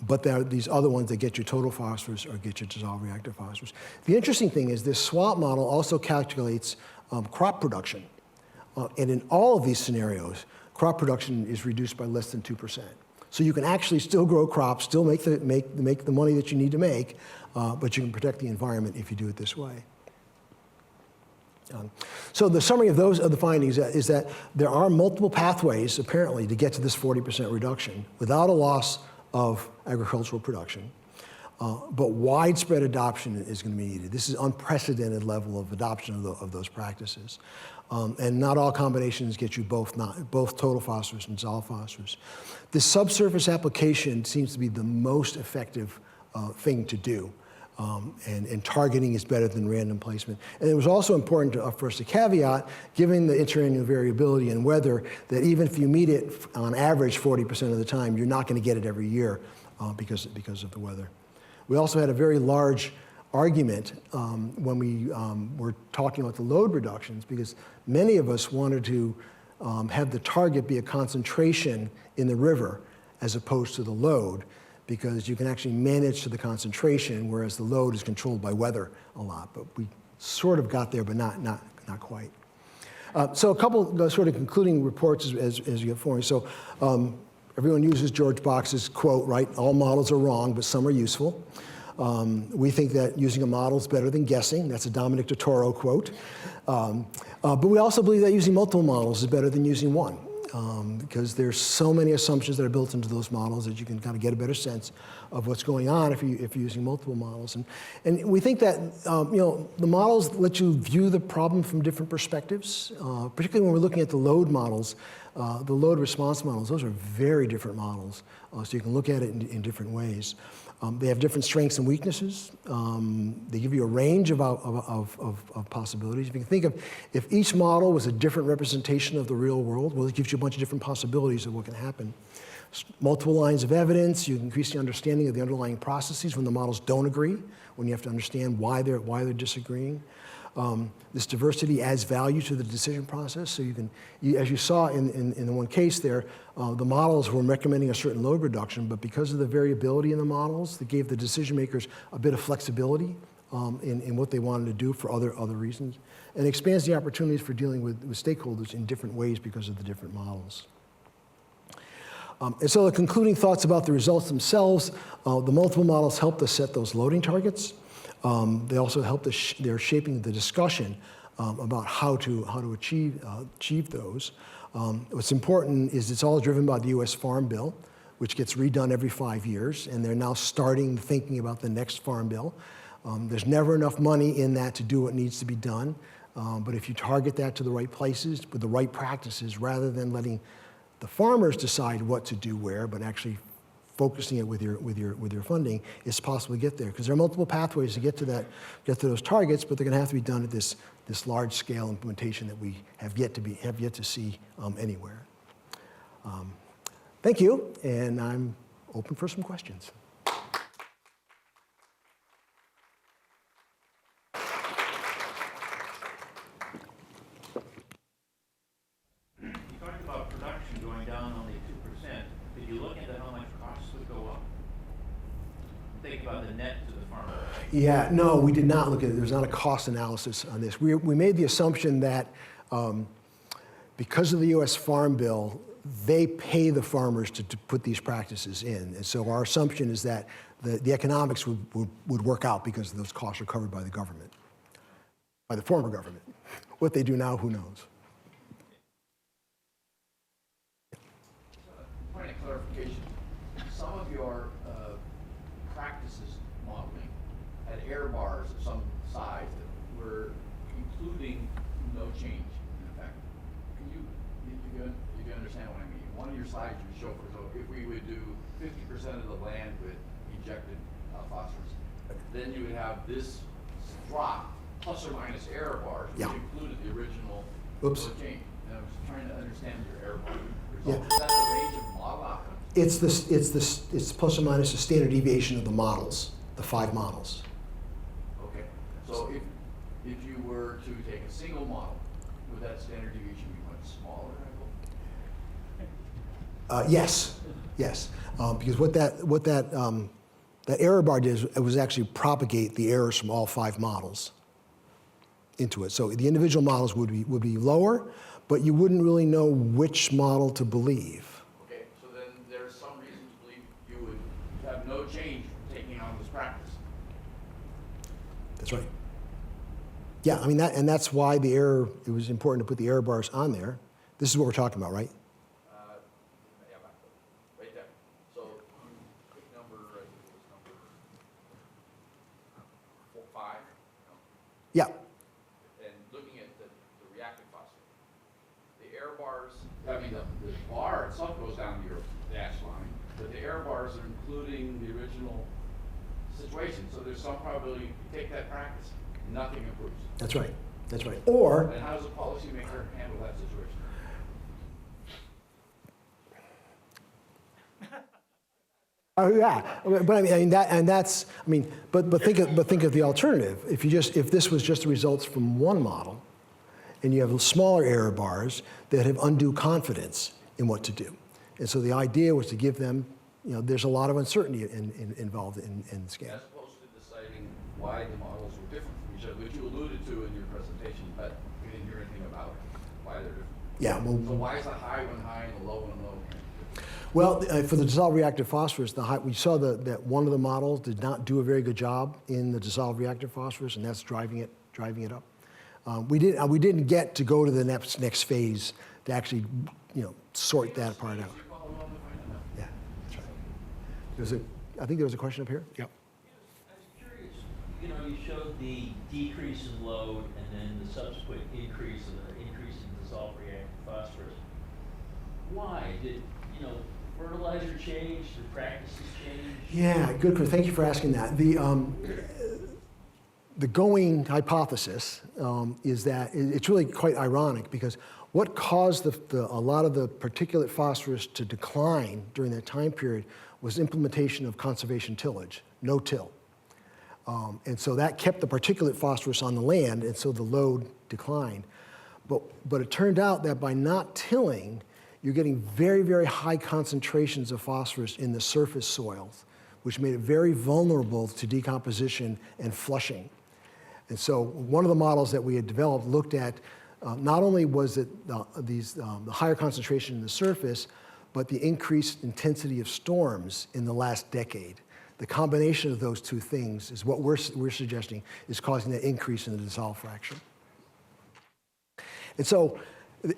But there are these other ones that get you total phosphorus or get you dissolved reactive phosphorus. The interesting thing is this SWAP model also calculates crop production. And in all of these scenarios, crop production is reduced by less than 2%. So you can actually still grow crops, still make the money that you need to make, but you can protect the environment if you do it this way. So the summary of the findings is that there are multiple pathways, apparently, to get to this 40% reduction without a loss of agricultural production. But widespread adoption is going to be needed. This is unprecedented level of adoption of those practices. And not all combinations get you both total phosphorus and dissolved phosphorus. The subsurface application seems to be the most effective thing to do. And targeting is better than random placement. And it was also important for us to caveat, given the interannual variability in weather, that even if you meet it on average 40% of the time, you're not going to get it every year because of the weather. We also had a very large argument when we were talking about the load reductions, because many of us wanted to have the target be a concentration in the river as opposed to the load, because you can actually manage to the concentration, whereas the load is controlled by weather a lot. But we sort of got there, but not quite. So a couple sort of concluding reports as you get forward. So everyone uses George Box's quote, right? All models are wrong, but some are useful. We think that using a model is better than guessing. That's a Dominic Totoro quote. But we also believe that using multiple models is better than using one. Because there's so many assumptions that are built into those models that you can kind of get a better sense of what's going on if you're using multiple models. And we think that the models let you view the problem from different perspectives, particularly when we're looking at the load models, the load response models. Those are very different models, so you can look at it in different ways. They have different strengths and weaknesses. They give you a range of possibilities. If you can think of, if each model was a different representation of the real world, well, it gives you a bunch of different possibilities of what can happen. Multiple lines of evidence, you can increase the understanding of the underlying processes when the models don't agree, when you have to understand why they're disagreeing. This diversity adds value to the decision process. So you can, as you saw in the one case there, the models were recommending a certain load reduction, but because of the variability in the models, they gave the decision makers a bit of flexibility in what they wanted to do for other reasons, and expands the opportunities for dealing with stakeholders in different ways because of the different models. And so the concluding thoughts about the results themselves, the multiple models helped us set those loading targets. They also helped us, they're shaping the discussion about how to achieve those. What's important is it's all driven by the US Farm Bill, which gets redone every 5 years, and they're now starting thinking about the next Farm Bill. There's never enough money in that to do what needs to be done, but if you target that to the right places with the right practices, rather than letting the farmers decide what to do where, but actually focusing it with your funding, it's possible to get there. Because there are multiple pathways to get to those targets, but they're going to have to be done at this large scale implementation that we have yet to see anywhere. Thank you, and I'm open for some questions. About the net to the farmer? Yeah, no, we did not look at it. There's not a cost analysis on this. We made the assumption that because of the US Farm Bill, they pay the farmers to put these practices in. And so our assumption is that the economics would work out because those costs are covered by the government, by the former government. What they do now, who knows? Point of clarification. Some of your practices modeling had error bars of some size that were including no change in effect. Can you understand what I mean? One of your slides you show, for example, if we would do 50% of the land with injected phosphorus, then you would have this drop plus or minus error bars, which included the original change. And I was trying to understand your error bar result. Is that the range of model outcomes? It's plus or minus the standard deviation of the models, the 5 models. Okay. So if you were to take a single model, would that standard deviation be much smaller, I hope? Yes. Because what that error bar did was actually propagate the errors from all 5 models into it. So the individual models would be lower, but you wouldn't really know which model to believe. Okay, so then there's some reason to believe you would have no change from taking on this practice. That's right. Yeah, I mean that's why it was important to put the error bars on there. This is what we're talking about, right? Yeah, right there. So you pick number, I think it was number 5. Yeah. And looking at the reactive phosphate, the error bars, I mean the bar itself goes down to your dash line, but the error bars are including the original situation. So there's some probability you take that practice, nothing improves. That's right. That's right. Or, And how does a policymaker handle that situation? oh yeah, but I mean that, and that's, I mean, but think of the alternative. If this was just the results from one model, and you have smaller error bars that have undue confidence in what to do, and so the idea was to give them, there's a lot of uncertainty involved in Scavia. As opposed to deciding why the models were different from each other, which you alluded to in your presentation, but we didn't hear anything about why they're different. Yeah, well, So why is the high one high and the low one low? well, for the dissolved reactive phosphorus, we saw that one of the models did not do a very good job in the dissolved reactive phosphorus, and that's driving it up. We didn't get to go to the next phase to actually, sort that part out. Yeah, that's right. I think there was a question up here. Yep. I was curious, you showed the decrease in load and then the subsequent increase in dissolved reactive phosphorus. Why? Did, fertilizer change, did practices change? Yeah, good. Thank you for asking that. The going hypothesis is that it's really quite ironic because what caused a lot of the particulate phosphorus to decline during that time period was implementation of conservation tillage, no-till. And so that kept the particulate phosphorus on the land, and so the load declined. But it turned out that by not tilling, you're getting very, very high concentrations of phosphorus in the surface soils, which made it very vulnerable to decomposition and flushing. And so one of the models that we had developed looked at not only was it the higher concentration in the surface, but the increased intensity of storms in the last decade. The combination of those two things is what we're suggesting is causing that increase in the dissolved fraction. And so,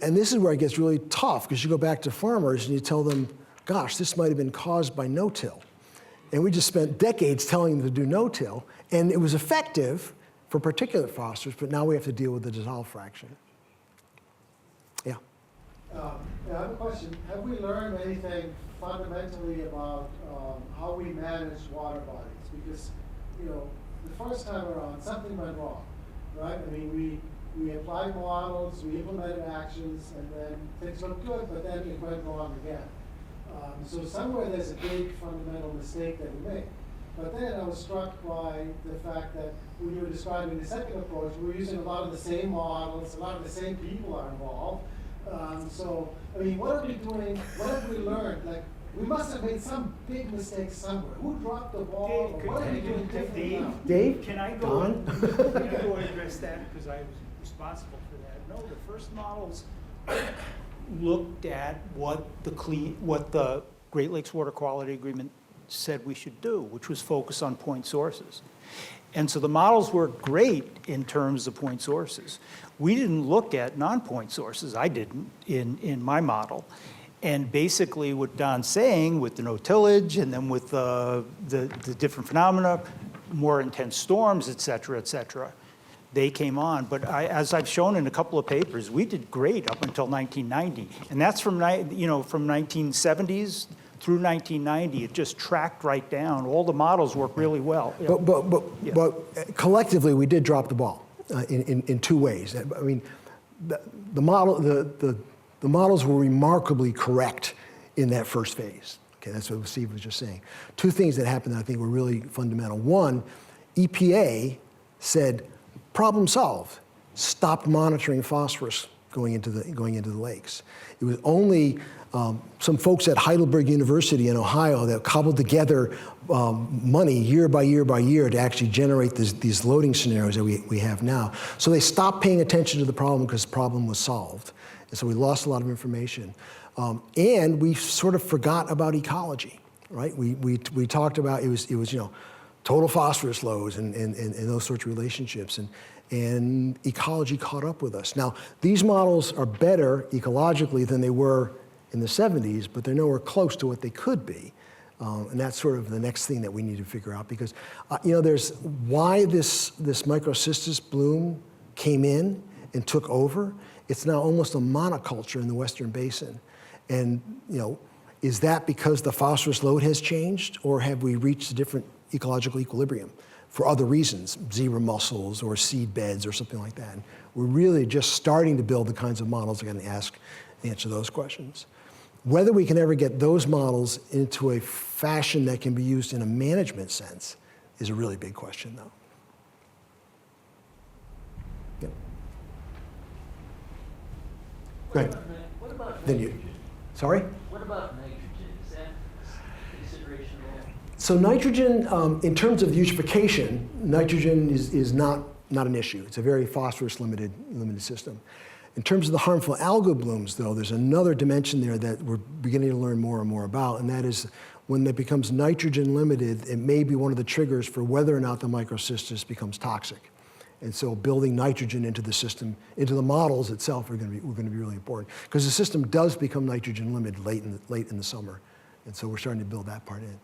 and this is where it gets really tough because you go back to farmers and you tell them, gosh, this might have been caused by no-till. And we just spent decades telling them to do no-till, and it was effective for particulate phosphorus, but now we have to deal with the dissolved fraction. Yeah. I have a question. Have we learned anything fundamentally about how we manage water bodies? Because, the first time around, something went wrong, right? I mean, we applied models, we implemented actions, and then things looked good, but then it went wrong again. So somewhere there's a big fundamental mistake that we made. But then I was struck by the fact that when you were describing the second approach, we were using a lot of the same models, a lot of the same people are involved. So, I mean, what are we doing? What have we learned? Like, we must have made some big mistake somewhere. Who dropped the ball? Dave, Or what are we doing differently now? Dave? Can I go Don? and address that because I was responsible for that? No, the first models looked at what the Great Lakes Water Quality Agreement said we should do, which was focus on point sources. And so the models were great in terms of point sources. We didn't look at non-point sources. I didn't in my model. And basically what Don's saying with the no-tillage and then with the different phenomena, more intense storms, et cetera, they came on. But as I've shown in a couple of papers, we did great up until 1990. And that's from 1970s through 1990. It just tracked right down. All the models work really well. But collectively, we did drop the ball in two ways. I mean, the models were remarkably correct in that first phase. Okay, that's what Steve was just saying. Two things that happened that I think were really fundamental. One, EPA said, problem solved. Stopped monitoring phosphorus going into the lakes. It was only some folks at Heidelberg University in Ohio that cobbled together money year by year by year to actually generate these loading scenarios that we have now. So they stopped paying attention to the problem because the problem was solved. And so we lost a lot of information. And we sort of forgot about ecology, right? We talked about, it was total phosphorus loads and those sorts of relationships. And ecology caught up with us. Now, these models are better ecologically than they were in the 70s, but they're nowhere close to what they could be. And that's sort of the next thing that we need to figure out because, there's why this microcystis bloom came in and took over. It's now almost a monoculture in the Western Basin. And, is that because the phosphorus load has changed or have we reached a different ecological equilibrium for other reasons, zebra mussels or seed beds or something like that. And we're really just starting to build the kinds of models that are going to answer those questions. Whether we can ever get those models into a fashion that can be used in a management sense is a really big question, though. Yep. Go ahead. What about Then you. nitrogen? Sorry? What about nitrogen? Is that a consideration at all? So nitrogen, in terms of eutrophication, nitrogen is not an issue. It's a very phosphorus limited system. In terms of the harmful algal blooms, though, there's another dimension there that we're beginning to learn more and more about, and that is when it becomes nitrogen limited, it may be one of the triggers for whether or not the microcystis becomes toxic. And so building nitrogen into the system, into the models itself, are going to be really important, because the system does become nitrogen limited late in the summer, and so we're starting to build that part in.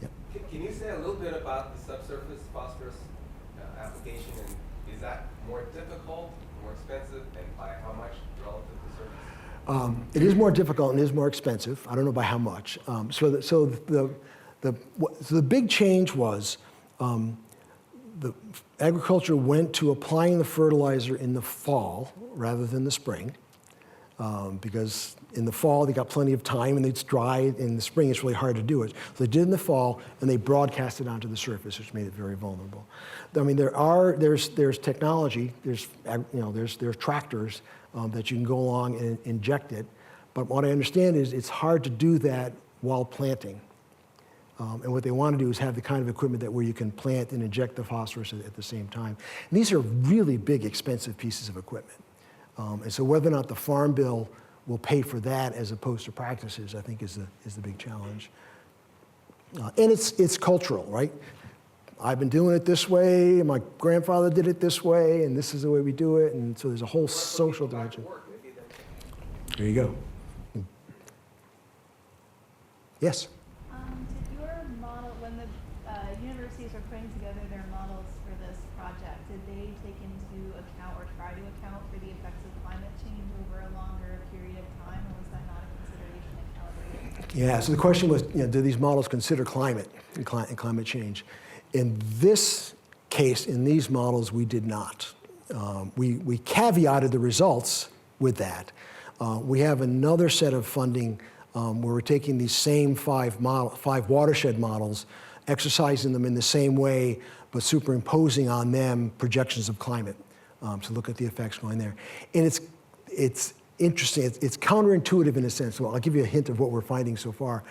Yep. Can you say a little bit about the subsurface phosphorus application, and is that more difficult, more expensive, and by how much relative to surface? It is more difficult and it is more expensive. I don't know by how much. So the big change was the agriculture went to applying the fertilizer in the fall rather than the spring, because in the fall they got plenty of time and it's dry. In the spring it's really hard to do it. So they did in the fall and they broadcast it onto the surface, which made it very vulnerable. I mean, there's technology, there's tractors that you can go along and inject it, but what I understand is it's hard to do that while planting. And what they want to do is have the kind of equipment where you can plant and inject the phosphorus at the same time. And these are really big, expensive pieces of equipment. And so whether or not the Farm Bill will pay for that as opposed to practices, I think is the big challenge. And it's cultural, right? I've been doing it this way, my grandfather did it this way, and this is the way we do it, and so there's a whole social dimension. There you go. Yes? Did your model, when the universities were putting together their models for this project, did they take into account or try to account for the effects of climate change over a longer period of time, or was that not a consideration in calibration? Yeah, so the question was, do these models consider climate and climate change? In this case, in these models, we did not. We caveated the results with that. We have another set of funding where we're taking these same five watershed models, exercising them in the same way, but superimposing on them projections of climate to look at the effects going there. And it's interesting. It's counterintuitive in a sense. Well, I'll give you a hint of what we're finding so far.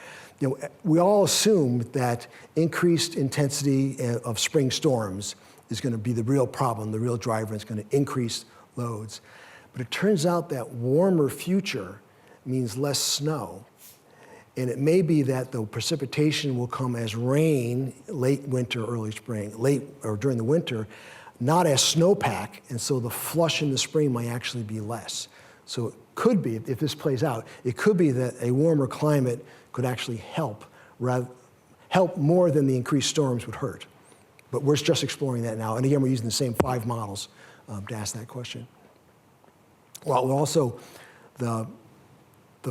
We all assume that increased intensity of spring storms is going to be the real problem, the real driver. It's going to increase loads. But it turns out that warmer future means less snow. And it may be that the precipitation will come as rain late winter, early spring, during the winter, not as snowpack, and so the flush in the spring might actually be less. So it could be, if this plays out, it could be that a warmer climate could actually help more than the increased storms would hurt. But we're just exploring that now. And again, we're using the same 5 models to ask that question. Well, we're also, the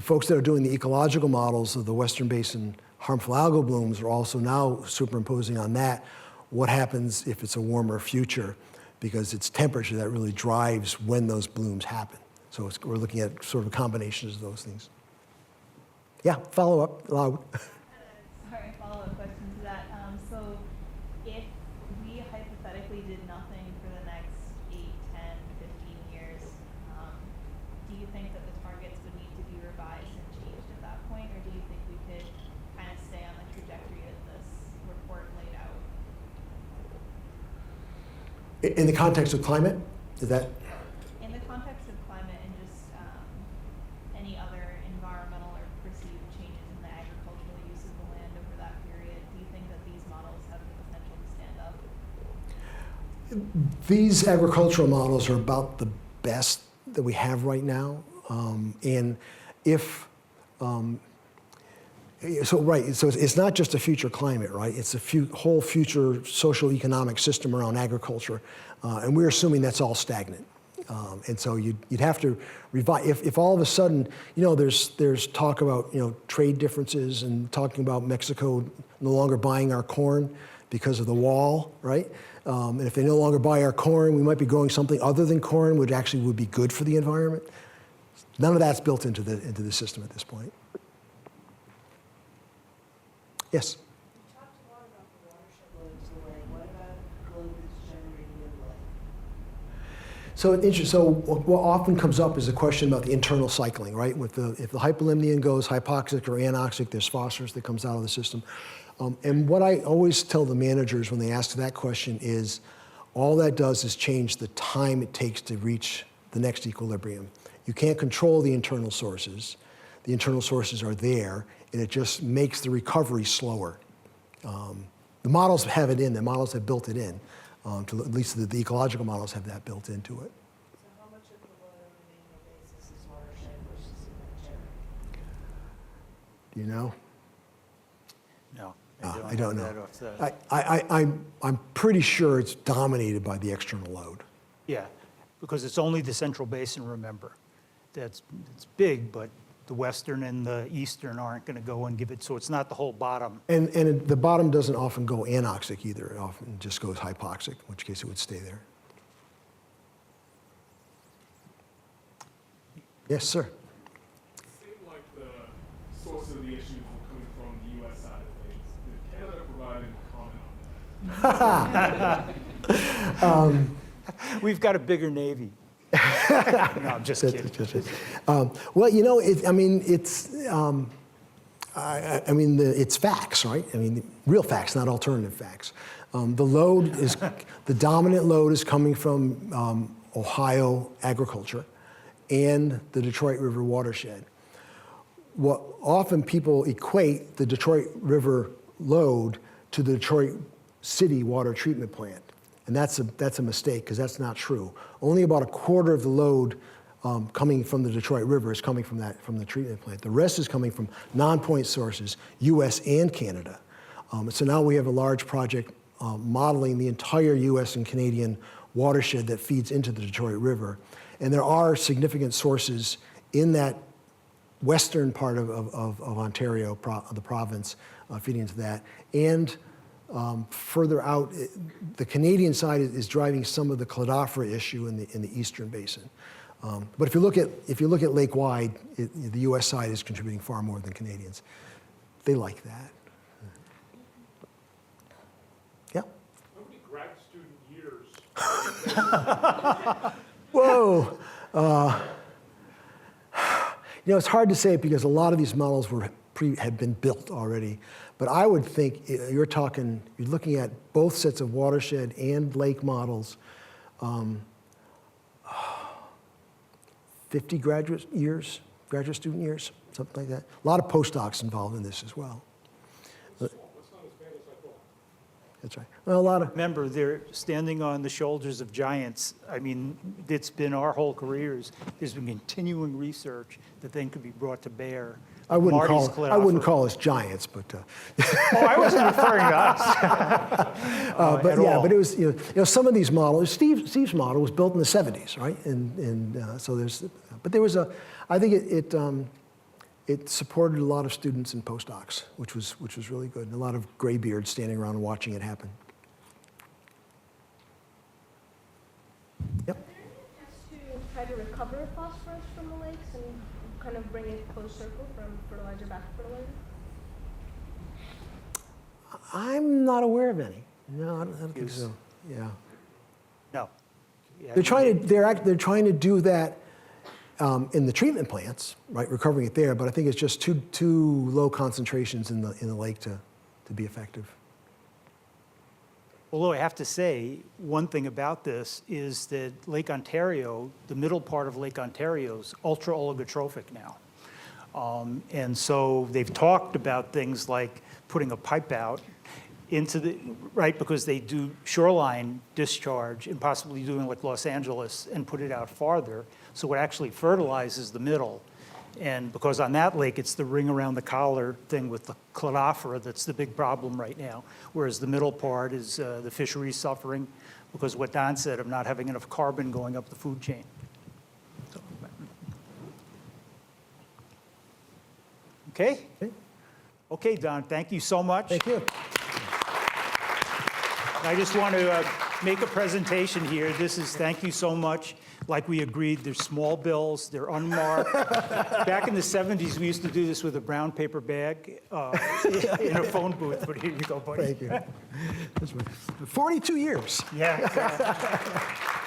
folks that are doing the ecological models of the Western Basin harmful algal blooms are also now superimposing on that what happens if it's a warmer future, because it's temperature that really drives when those blooms happen. So we're looking at sort of combinations of those things. Yeah, follow up, loud. Sorry, follow-up question to that. So if we hypothetically did nothing for the next 8, 10, 15 years, do you think that the targets would need to be revised and changed at that point, or do you think we could kind of stay on the trajectory that this report laid out? In the context of climate, is that? In the context of climate and just any other environmental or perceived changes in the agricultural use of the land over that period, do you think that these models have the potential to stand up? These agricultural models are about the best that we have right now. And if, so it's not just a future climate, right? It's a whole future social economic system around agriculture. And we're assuming that's all stagnant. And so you'd have to revise, if all of a sudden, there's talk about, trade differences and talking about Mexico no longer buying our corn because of the wall, right? And if they no longer buy our corn, we might be growing something other than corn, which actually would be good for the environment. None of that's built into the system at this point. Yes? You talked a lot about the watershed loads of the lake. What about load that's generated in the lake? So what often comes up is a question about the internal cycling, right? If the hypolimnean goes hypoxic or anoxic, there's phosphorus that comes out of the system. And what I always tell the managers when they ask that question is, all that does is change the time it takes to reach the next equilibrium. You can't control the internal sources. The internal sources are there, and it just makes the recovery slower. The models have it in, the models have built it in. At least the ecological models have that built into it. So how much of the load on an annual basis is watershed versus invertebrate? Do you know? No. I don't have know. that off the- I'm pretty sure it's dominated by the external load. Yeah, because it's only the central basin, remember. It's big, but the western and the eastern aren't going to go and give it, so it's not the whole bottom. And the bottom doesn't often go anoxic either. It often just goes hypoxic, in which case it would stay there. Yes, sir. It seemed like the source of the issues were coming from the U.S. side of things. Did Canada provide any comment on that? We've got a bigger Navy. No, I'm just kidding. Well, it's facts, right? Real facts, not alternative facts. The dominant load is coming from Ohio agriculture and the Detroit River watershed. What often people equate the Detroit River load to the Detroit City water treatment plant. And that's a mistake, because that's not true. Only about a quarter of the load coming from the Detroit River is coming from the treatment plant. The rest is coming from non-point sources, US and Canada. So now we have a large project modeling the entire US and Canadian watershed that feeds into the Detroit River. And there are significant sources in that western part of Ontario, the province, feeding into that. And further out, the Canadian side is driving some of the cladophora issue in the eastern basin. But if you look at lake-wide, the U.S. side is contributing far more than Canadians. They like that. Yeah. How many grad student years? Whoa. It's hard to say because a lot of these models had been built already. But I would think you're looking at both sets of watershed and lake models, 50 graduate student years, something like that. A lot of postdocs involved in this as well. That's not as bad as I thought. That's right. Well, a lot of. Remember, they're standing on the shoulders of giants. It's been our whole careers. There's been continuing research that then could be brought to bear. I wouldn't Marty's call us giants, but. Oh, I wasn't referring to us. But it was some of these models. Steve's model was built in the 70s, right? So I think it supported a lot of students and postdocs, which was really good, and a lot of graybeards standing around and watching it happen. Yep. Are there any attempts to try to recover phosphorus from the lakes and kind of bring it closed circle from fertilizer back to fertilizer? I'm not aware of any. No, I don't think so. Yeah. No. Yeah, They're trying to do that in the treatment plants, right? Recovering it there, but I think it's just too low concentrations in the lake to be effective. Although I have to say, one thing about this is that Lake Ontario, the middle part of Lake Ontario is ultra oligotrophic now. And so they've talked about things like putting a pipe out because they do shoreline discharge and possibly doing like Los Angeles and put it out farther. So it actually fertilizes the middle. And because on that lake, it's the ring around the collar thing with the cladophora that's the big problem right now. Whereas the middle part is the fisheries suffering because what Don said of not having enough carbon going up the food chain. Okay? Okay, Don, thank you so much. Thank you. I just want to make a presentation here. Thank you so much. Like we agreed, they're small bills, they're unmarked. Back in the 70s, we used to do this with a brown paper bag in a phone booth, but here you go, buddy. Thank you. 42 years. Yeah.